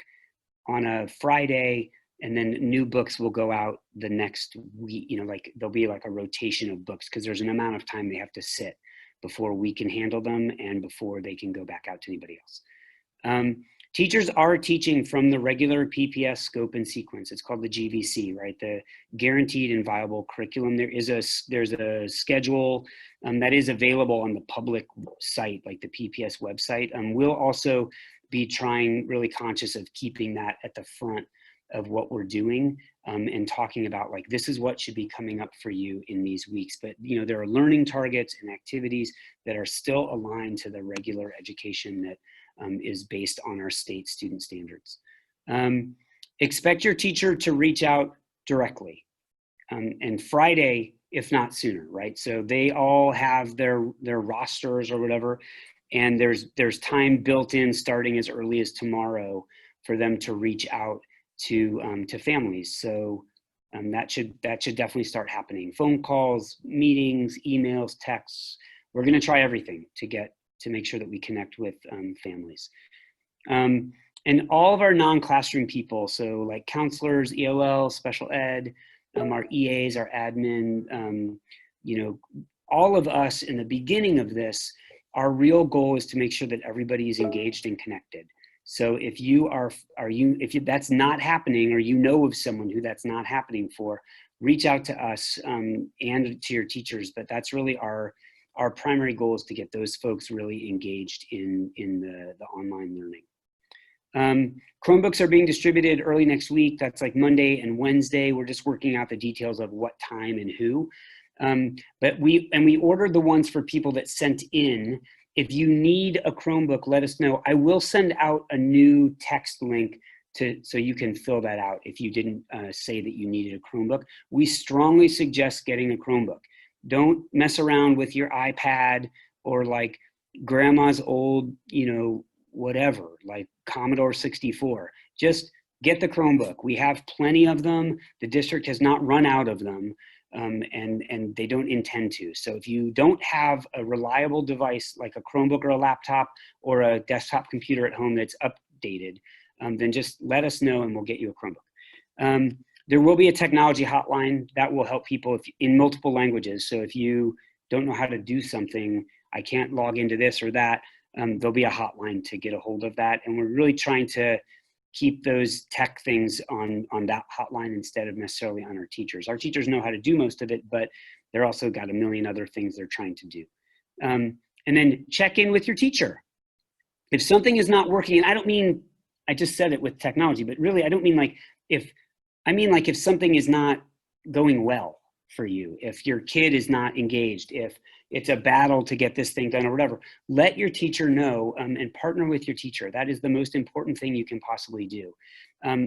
[SPEAKER 2] on a Friday, and then new books will go out the next week. You know, like there'll be like a rotation of books, because there's an amount of time they have to sit before we can handle them and before they can go back out to anybody else. Teachers are teaching from the regular PPS scope and sequence. It's called the GVC, right? The Guaranteed and Viable Curriculum. There's a schedule that is available on the public site, like the PPS website. We'll also be trying really conscious of keeping that at the front of what we're doing and talking about like, this is what should be coming up for you in these weeks. But there are learning targets and activities that are still aligned to the regular education that is based on our state student standards. Expect your teacher to reach out directly and Friday, if not sooner, right? So they all have their rosters or whatever, and there's time built in starting as early as tomorrow for them to reach out to families. So that should definitely start happening. Phone calls, meetings, emails, texts. We're going to try everything to make sure that we connect with families. And all of our non-classroom people, so like counselors, ELL, special ed, our EAs, our admin, all of us in the beginning of this, our real goal is to make sure that everybody is engaged and connected. So if if that's not happening, or of someone who that's not happening for, reach out to us and to your teachers. But that's really our primary goal, is to get those folks really engaged in the online learning. Chromebooks are being distributed early next week. That's like Monday and Wednesday. We're just working out the details of what time and who. But we ordered the ones for people that sent in. If you need a Chromebook, let us know. I will send out a new text link so you can fill that out if you didn't say that you needed a Chromebook. We strongly suggest getting a Chromebook. Don't mess around with your iPad or like grandma's old, whatever, like Commodore 64. Just get the Chromebook. We have plenty of them. The district has not run out of them. And they don't intend to. So if you don't have a reliable device like a Chromebook or a laptop or a desktop computer at home that's updated, then just let us know and we'll get you a Chromebook. There will be a technology hotline that will help people in multiple languages. So if you don't know how to do something, I can't log into this or that, there'll be a hotline to get a hold of that. And we're really trying to keep those tech things on that hotline instead of necessarily on our teachers. Our teachers know how to do most of it, but they're also got a million other things they're trying to do. And then check in with your teacher. If something is not working, and I don't mean, I just said it with technology, but really I don't mean like if something is not going well for you, if your kid is not engaged, if it's a battle to get this thing done or whatever, let your teacher know and partner with your teacher. That is the most important thing you can possibly do.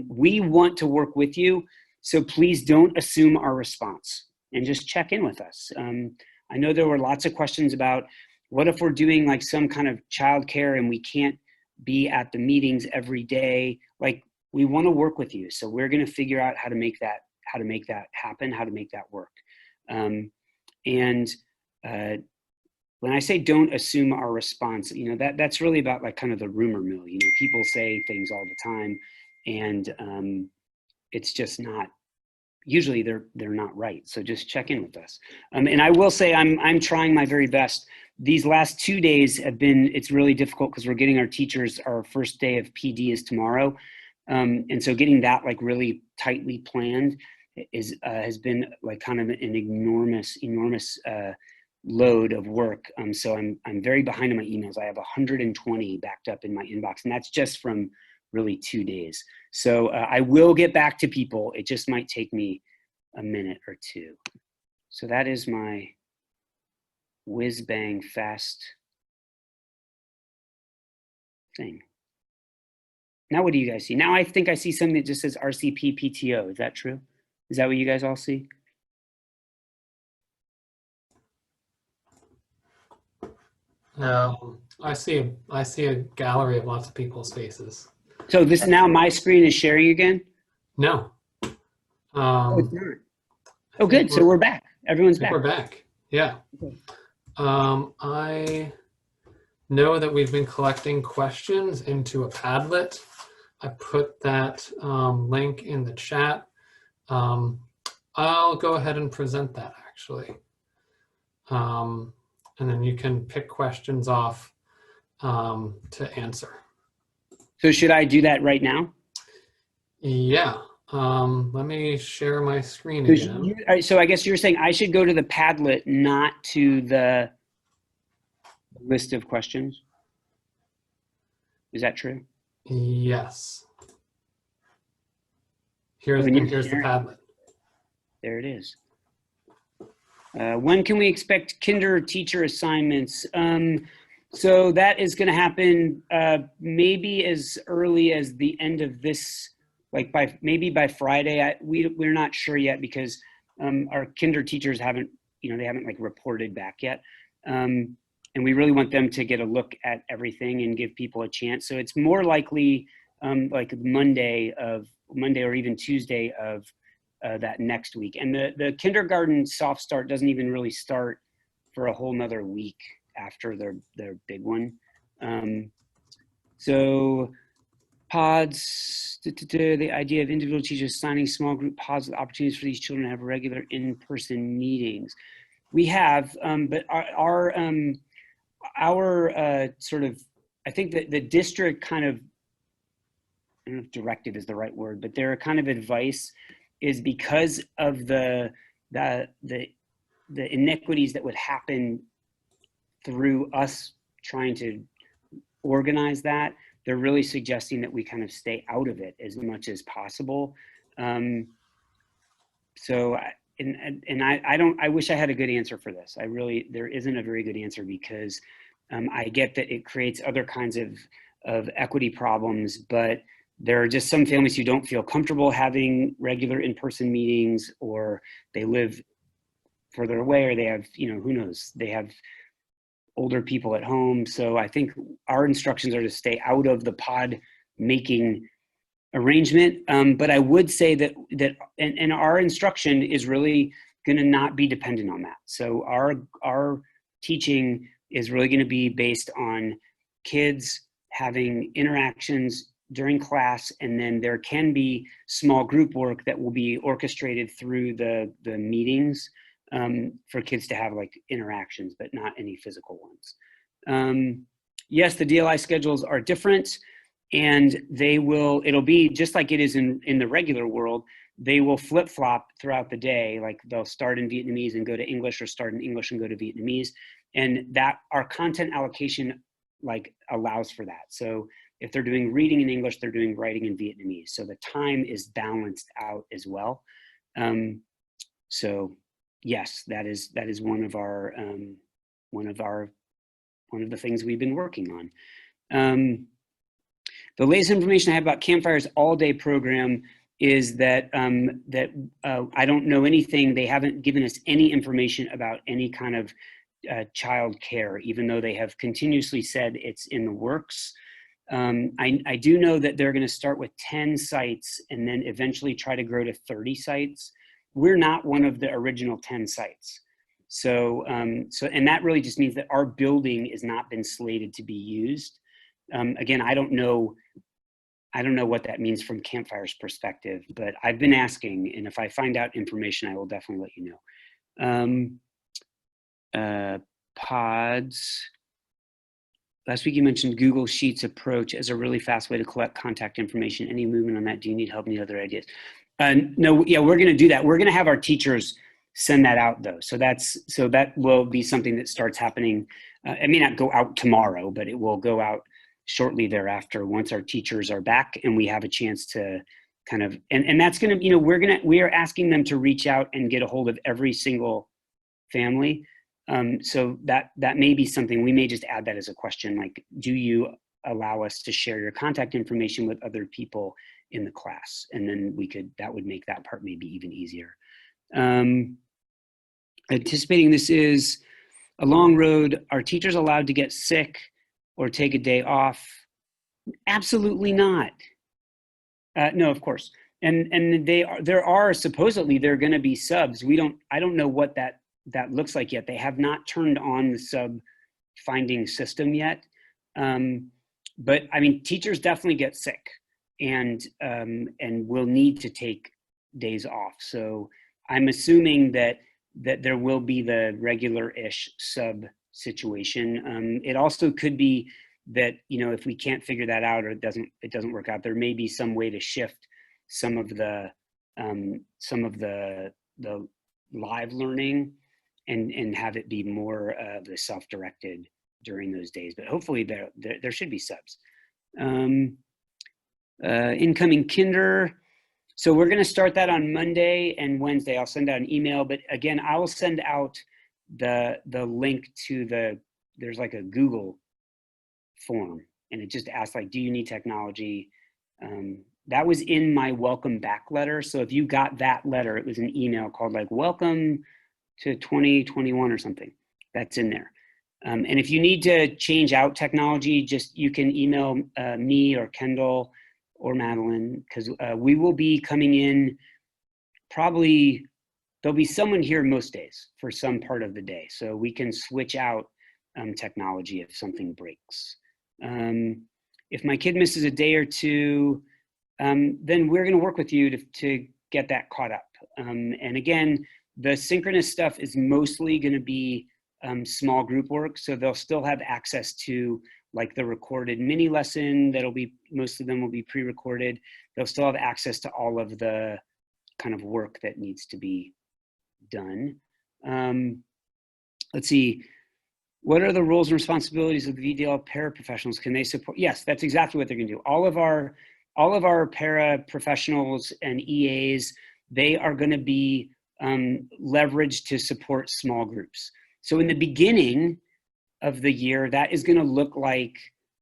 [SPEAKER 2] We want to work with you, so please don't assume our response and just check in with us. I know there were lots of questions about what if we're doing like some kind of childcare and we can't be at the meetings every day. Like, we want to work with you, so we're going to figure out how to make that happen, how to make that work. When I say don't assume our response, that's really about like kind of the rumor mill. People say things all the time, and it's just not. Usually they're not right. So just check in with us. And I will say I'm trying my very best. These last 2 days it's really difficult because we're getting our teachers. Our first day of PD is tomorrow, and so getting that like really tightly planned has been like kind of an enormous load of work. So I'm very behind on my emails. I have 120 backed up in my inbox, and that's just from really 2 days. So I will get back to people. It just might take me a minute or two. So that is my whiz bang fast thing. Now what do you guys see? Now I think I see something that just says RCP PTO. Is that true? Is that what you guys all see?
[SPEAKER 1] I see a gallery of lots of people's faces.
[SPEAKER 2] So this now my screen is sharing again?
[SPEAKER 1] No.
[SPEAKER 2] Oh, it's not. Oh, good. So we're back. Everyone's back.
[SPEAKER 1] We're back. Yeah.
[SPEAKER 2] Okay.
[SPEAKER 1] I know that we've been collecting questions into a Padlet. I put that link in the chat. I'll go ahead and present that actually. And then you can pick questions off to answer.
[SPEAKER 2] So should I do that right now?
[SPEAKER 1] Yeah. Let me share my screen
[SPEAKER 2] So
[SPEAKER 1] again.
[SPEAKER 2] so I guess you're saying I should go to the Padlet, not to the list of questions. Is that true?
[SPEAKER 1] Yes. Here's
[SPEAKER 2] And
[SPEAKER 1] the Padlet.
[SPEAKER 2] There it is. When can we expect kinder teacher assignments? So that is going to happen maybe as early as the end of this, like maybe by Friday. We're not sure yet because our kinder teachers haven't, they haven't like reported back yet. And we really want them to get a look at everything and give people a chance. So it's more likely like Monday or even Tuesday of that next week. And the kindergarten soft start doesn't even really start for a whole nother week after their big one. So pods, the idea of individual teachers signing small group pods with opportunities for these children to have regular in-person meetings. We have, but our sort of, I think that the district kind of, I don't know if directive is the right word, but their kind of advice is because of the inequities that would happen through us trying to organize that, they're really suggesting that we kind of stay out of it as much as possible. So, I wish I had a good answer for this. There isn't a very good answer because I get that it creates other kinds of equity problems, but there are just some families who don't feel comfortable having regular in-person meetings, or they live further away, or they have, who knows, they have older people at home. So I think our instructions are to stay out of the pod making arrangement. But I would say that our instruction is really going to not be dependent on that. So our teaching is really going to be based on kids having interactions during class, and then there can be small group work that will be orchestrated through the meetings for kids to have like interactions, but not any physical ones. Yes, the DLI schedules are different, and it'll be just like it is in the regular world. They will flip-flop throughout the day. Like they'll start in Vietnamese and go to English, or start in English and go to Vietnamese. And that our content allocation like allows for that. So if they're doing reading in English, they're doing writing in Vietnamese. So the time is balanced out as well. So yes, that is one of the things we've been working on. The latest information I have about Campfire's all-day program is that I don't know anything. They haven't given us any information about any kind of child care, even though they have continuously said it's in the works. I do know that they're going to start with 10 sites and then eventually try to grow to 30 sites. We're not one of the original 10 sites. So and that really just means that our building has not been slated to be used. Again, I don't know what that means from Campfire's perspective, but I've been asking, and if I find out information, I will definitely let you know. Pods. Last week you mentioned Google Sheets approach as a really fast way to collect contact information. Any movement on that? Do you need help? Any other ideas? No, yeah, we're going to do that. We're going to have our teachers send that out though. So that will be something that starts happening. It may not go out tomorrow, but it will go out shortly thereafter once our teachers are back and we have a chance to kind of, and that's going to, we are asking them to reach out and get a hold of every single family. So that may be something, we may just add that as a question, like, do you allow us to share your contact information with other people in the class? And then that would make that part maybe even easier. Anticipating this is a long road. Are teachers allowed to get sick or take a day off? Absolutely not. No, of course. And there are supposedly they're going to be subs. I don't know what that looks like yet. They have not turned on the sub finding system yet. But I mean, teachers definitely get sick and will need to take days off. So I'm assuming that there will be the regular-ish sub situation. It also could be that, you know, if we can't figure that out or it doesn't work out, there may be some way to shift some of the live learning and have it be more of the self-directed during those days. But hopefully there should be subs. Incoming kinder. So we're going to start that on Monday and Wednesday. I'll send out an email, but again, I will send out the link to there's like a Google form, and it just asks like, do you need technology? That was in my welcome back letter. So if you got that letter, it was an email called like welcome to 2021 or something. That's in there. And if you need to change out technology, you can email me or Kendall or Madeline, because we will be coming in probably, there'll be someone here most days for some part of the day. So we can switch out technology if something breaks. If my kid misses a day or two, then we're going to work with you to get that caught up. And again, the synchronous stuff is mostly going to be small group work. So they'll still have access to like the recorded mini lesson most of them will be pre-recorded. They'll still have access to all of the kind of work that needs to be done. Let's see. What are the roles and responsibilities of the VDL paraprofessionals? Can they support? Yes, that's exactly what they're going to do. All of our paraprofessionals and EAs, they are going to be leveraged to support small groups. So in the beginning of the year, that is going to look like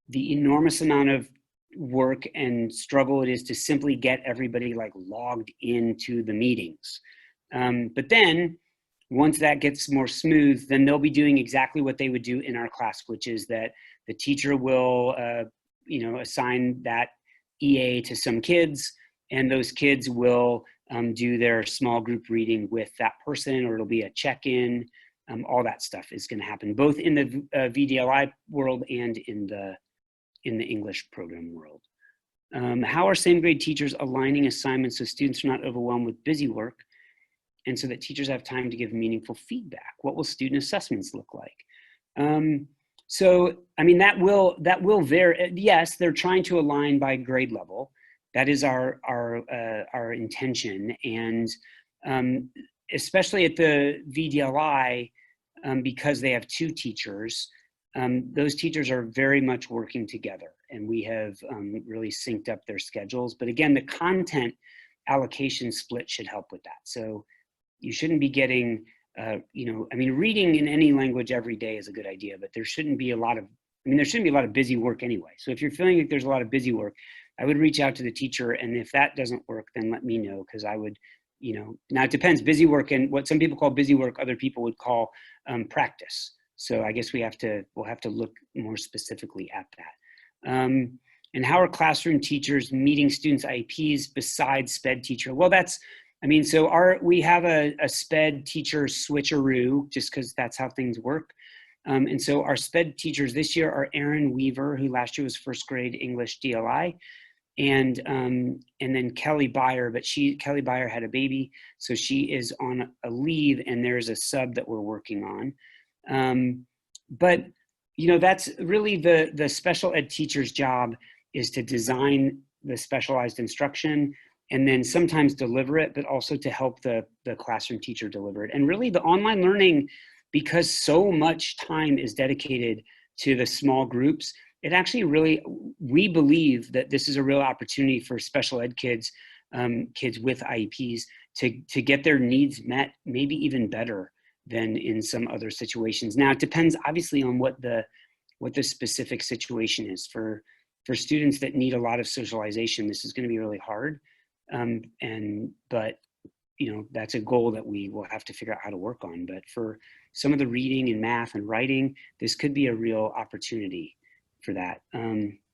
[SPEAKER 2] the enormous amount of work and struggle it is to simply get everybody like logged into the meetings. But then once that gets more smooth, then they'll be doing exactly what they would do in our class, which is that the teacher will, assign that EA to some kids, and those kids will do their small group reading with that person, or it'll be a check-in. All that stuff is going to happen both in the VDLI world and in the English program world. How are same grade teachers aligning assignments so students are not overwhelmed with busy work, and so that teachers have time to give meaningful feedback? What will student assessments look like? So, I mean, that will vary. Yes, they're trying to align by grade level. That is our intention, and especially at the VDLI, because they have two teachers, those teachers are very much working together, and we have really synced up their schedules. But again, the content allocation split should help with that. So you shouldn't be getting, reading in any language every day is a good idea, but there shouldn't be a lot of busy work anyway. So if you're feeling like there's a lot of busy work, I would reach out to the teacher, and if that doesn't work, then let me know, because I would, now it depends. Busy work, and what some people call busy work, other people would call practice. So I guess we'll have to look more specifically at that. And how are classroom teachers meeting students' IEPs besides SPED teacher? Well, we have a SPED teacher switcheroo, just because that's how things work. And so our SPED teachers this year are Erin Weaver, who last year was first grade English DLI, and then Kelly Byer, but Kelly Byer had a baby, so she is on a leave, and there's a sub that we're working on. But that's really the special ed teacher's job, is to design the specialized instruction and then sometimes deliver it, but also to help the classroom teacher deliver it. And really the online learning, because so much time is dedicated to the small groups, it actually really, we believe that this is a real opportunity for special ed kids, kids with IEPs, to get their needs met, maybe even better than in some other situations. Now, it depends obviously on what the specific situation is. For students that need a lot of socialization, this is going to be really hard. But that's a goal that we will have to figure out how to work on. But for some of the reading and math and writing, this could be a real opportunity for that.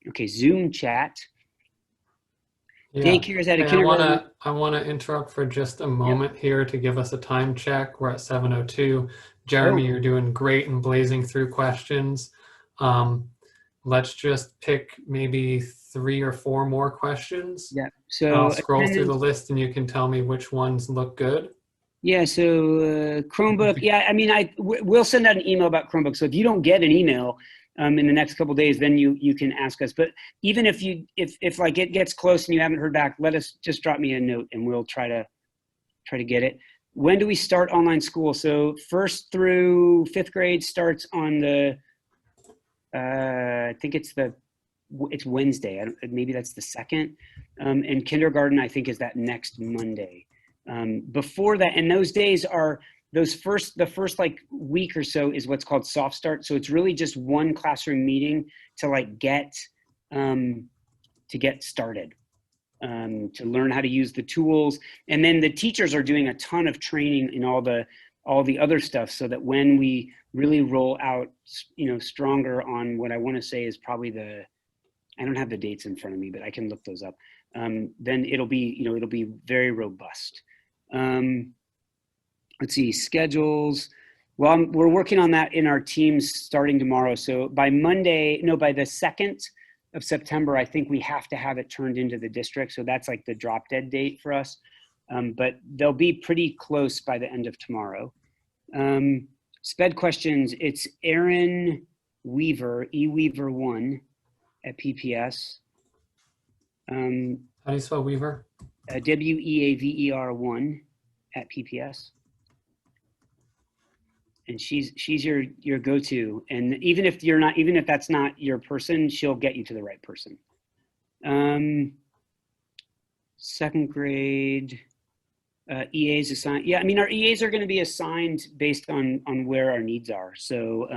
[SPEAKER 2] Okay, Zoom chat.
[SPEAKER 1] Yeah.
[SPEAKER 2] Daycare is at a kindergarten.
[SPEAKER 1] I want to interrupt for just a moment here to give us a time check. We're at 7:02. Jeremy, you're doing great and blazing through questions. Let's just pick maybe 3 or 4 more questions.
[SPEAKER 2] Yeah. So
[SPEAKER 1] I'll scroll through the list and you can tell me which ones look good.
[SPEAKER 2] Yeah. So Chromebook. Yeah. I mean, we'll send out an email about Chromebook. So if you don't get an email, in the next couple of days, then you can ask us. But even if like it gets close and you haven't heard back, just drop me a note and we'll try to get it. When do we start online school? So 1st through 5th grade starts on the, I think it's Wednesday. Maybe that's the 2nd. And kindergarten, I think, is that next Monday. Before that, and those days are the first like week or so is what's called soft start. So it's really just one classroom meeting to like get started, to learn how to use the tools. And then the teachers are doing a ton of training in all the other stuff, so that when we really roll out, stronger on what I want to say is probably I don't have the dates in front of me, but I can look those up. Then it'll be very robust. Let's see, schedules. Well, we're working on that in our teams starting tomorrow. So by the 2nd of September, I think we have to have it turned into the district. So that's like the drop dead date for us. But they'll be pretty close by the end of tomorrow. SPED questions, it's Aaron Weaver, eWeaver1 at PPS.
[SPEAKER 1] How do you spell Weaver?
[SPEAKER 2] WEAVER1 at PPS. And she's your go-to. And even if that's not your person, she'll get you to the right person. 2nd grade, EAs assigned. Yeah, I mean, our EAs are going to be assigned based on where our needs are. So,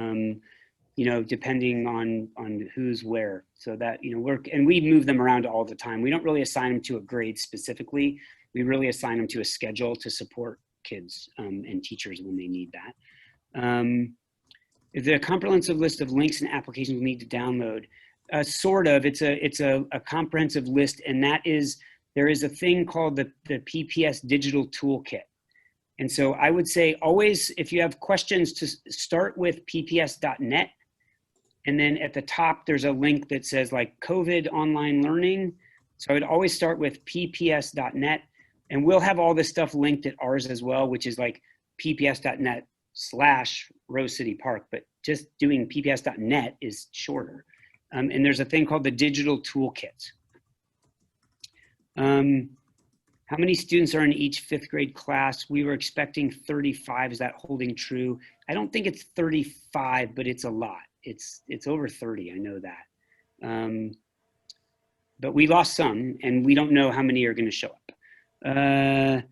[SPEAKER 2] depending on who's where. So that, and we move them around all the time. We don't really assign them to a grade specifically. We really assign them to a schedule to support kids and teachers when they need that. The comprehensive list of links and applications we need to download. Sort of, it's a comprehensive list, and there is a thing called the PPS Digital Toolkit. And so I would say always, if you have questions, to start with pps.net. And then at the top, there's a link that says like COVID online learning. So I would always start with pps.net, and we'll have all this stuff linked at ours as well, which is like pps.net/Rose City Park, but just doing pps.net is shorter. And there's a thing called the Digital Toolkit. How many students are in each 5th grade class? We were expecting 35. Is that holding true? I don't think it's 35, but it's a lot. It's over 30, I know that. But we lost some, and we don't know how many are going to show up. Are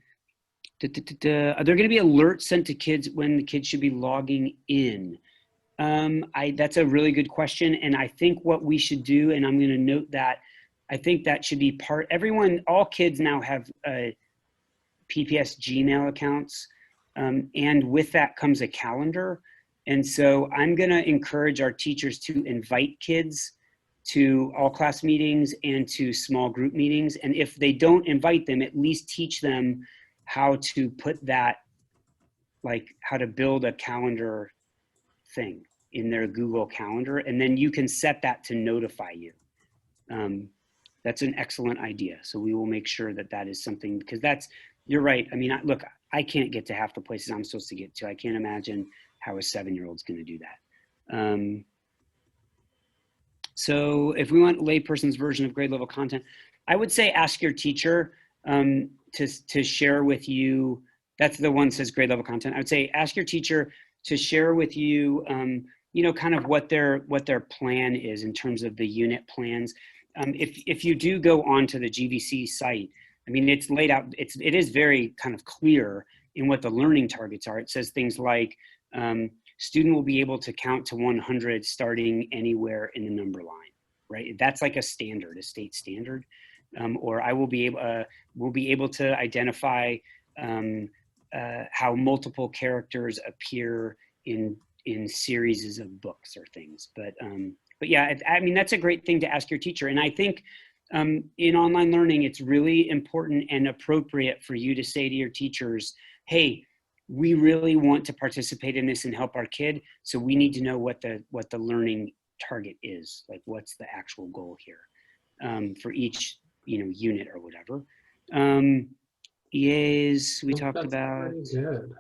[SPEAKER 2] there going to be alerts sent to kids when the kids should be logging in? That's a really good question, and I think what we should do, and I'm going to note that, I think that should be all kids now have PPS Gmail accounts, and with that comes a calendar. And so I'm going to encourage our teachers to invite kids to all class meetings and to small group meetings. And if they don't invite them, at least teach them how to put that, like how to build a calendar thing in their Google Calendar. And then you can set that to notify you. That's an excellent idea. So we will make sure that is something, because you're right. I mean, look, I can't get to half the places I'm supposed to get to. I can't imagine how a 7-year-old's going to do that. So if we want layperson's version of grade level content, I would say ask your teacher to share with you. That's the one that says grade level content. I would say ask your teacher to share with you, kind of what their plan is in terms of the unit plans. If you do go onto the GVC site, I mean, it's laid out, it is very kind of clear in what the learning targets are. It says things like, student will be able to count to 100 starting anywhere in the number line, right? That's like a standard, a state standard. Or I will be able to identify how multiple characters appear in series of books or things. But yeah, I mean, that's a great thing to ask your teacher. And I think in online learning, it's really important and appropriate for you to say to your teachers, hey, we really want to participate in this and help our kid. So we need to know what the learning target is, like what's the actual goal here for each unit or whatever. EAs we talked about.
[SPEAKER 1] Good.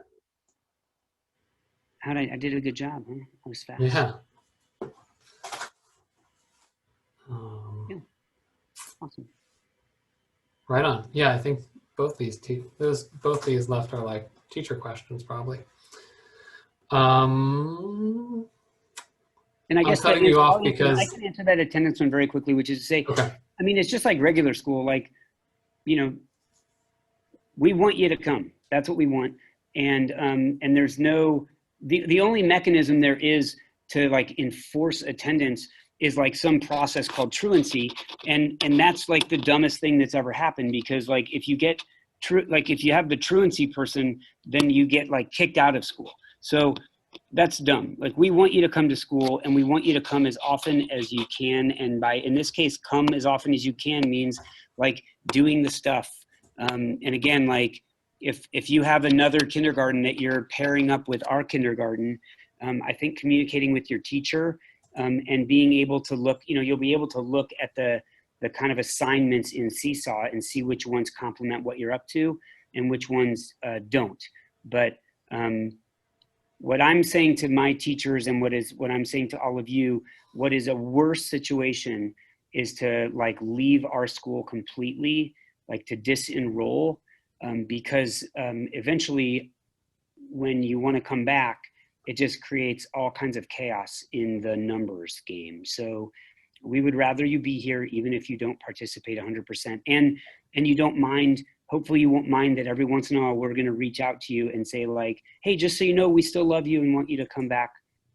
[SPEAKER 2] I did a good job, huh? I was fast.
[SPEAKER 1] Yeah.
[SPEAKER 2] Awesome.
[SPEAKER 1] Right on. Yeah, I think both these left are like teacher questions probably.
[SPEAKER 2] And I guess
[SPEAKER 1] cutting you off because
[SPEAKER 2] I can answer that attendance one very quickly, which is to say,
[SPEAKER 1] okay.
[SPEAKER 2] I mean, it's just like regular school. Like, you know, we want you to come. That's what we want. And there's no, the only mechanism there is to like enforce attendance is like some process called truancy. And that's like the dumbest thing that's ever happened, because like if you get if you have the truancy person, then you get like kicked out of school. So that's dumb. Like, we want you to come to school, and we want you to come as often as you can. And by, in this case, come as often as you can means like doing the stuff. And again, like if you have another kindergarten that you're pairing up with our kindergarten, I think communicating with your teacher and being able to look, you know, you'll be able to look at the kind of assignments in Seesaw and see which ones complement what you're up to and which ones don't. But what I'm saying to my teachers and what I'm saying to all of you, what is a worse situation is to like leave our school completely, like to disenroll, because eventually when you want to come back, it just creates all kinds of chaos in the numbers game. So we would rather you be here even if you don't participate 100%. And you don't mind, hopefully you won't mind that every once in a while we're going to reach out to you and say like, hey, just so you know, we still love you and want you to come back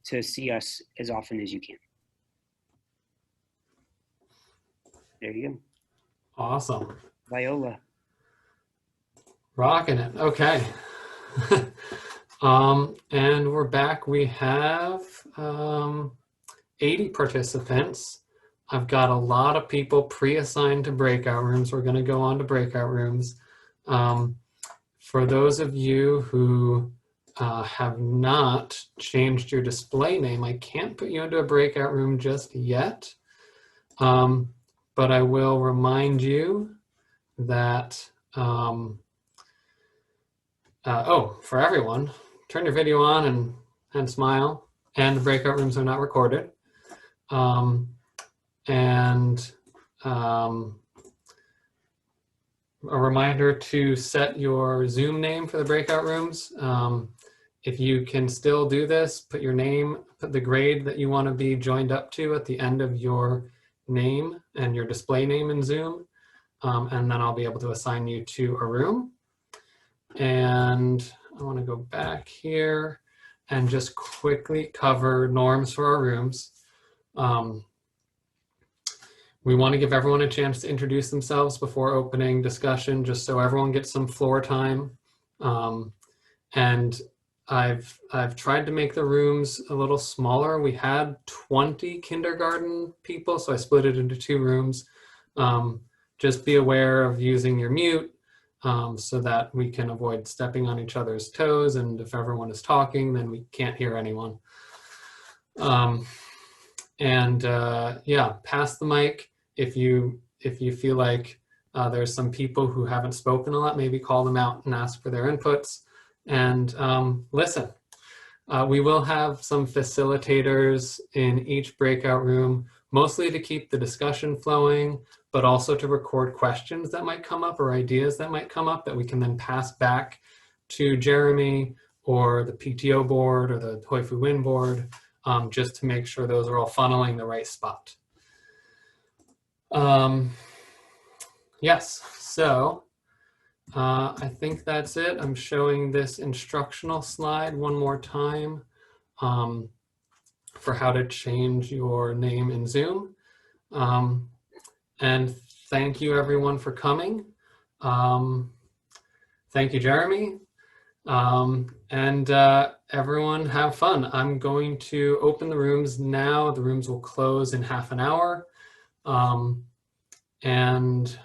[SPEAKER 2] to see us as often as you can. There you go.
[SPEAKER 1] Awesome.
[SPEAKER 2] Viola.
[SPEAKER 1] Rocking it. Okay. And we're back. We have 80 participants. I've got a lot of people pre-assigned to breakout rooms. We're going to go on to breakout rooms. For those of you who have not changed your display name, I can't put you into a breakout room just yet. But I will remind you that, for everyone, turn your video on and smile, and the breakout rooms are not recorded. A reminder to set your Zoom name for the breakout rooms. If you can still do this, put your name, put the grade that you want to be joined up to at the end of your name and your display name in Zoom. And then I'll be able to assign you to a room. And I want to go back here and just quickly cover norms for our rooms. We want to give everyone a chance to introduce themselves before opening discussion, just so everyone gets some floor time. And I've tried to make the rooms a little smaller. We had 20 kindergarten people, so I split it into 2 rooms. Just be aware of using your mute so that we can avoid stepping on each other's toes. And if everyone is talking, then we can't hear anyone. Yeah, pass the mic. If you feel like there's some people who haven't spoken a lot, maybe call them out and ask for their inputs. And listen, we will have some facilitators in each breakout room, mostly to keep the discussion flowing, but also to record questions that might come up or ideas that might come up that we can then pass back to Jeremy or the PTO board or the Hội Phụ Huynh Board, just to make sure those are all funneling the right spot. Yes, so I think that's it. I'm showing this instructional slide one more time for how to change your name in Zoom. And thank you everyone for coming. Thank you, Jeremy. And everyone have fun. I'm going to open the rooms now. The rooms will close in half an hour. And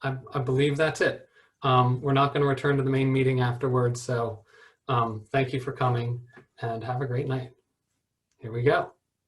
[SPEAKER 1] I believe that's it. We're not going to return to the main meeting afterwards. So thank you for coming and have a great night. Here we go.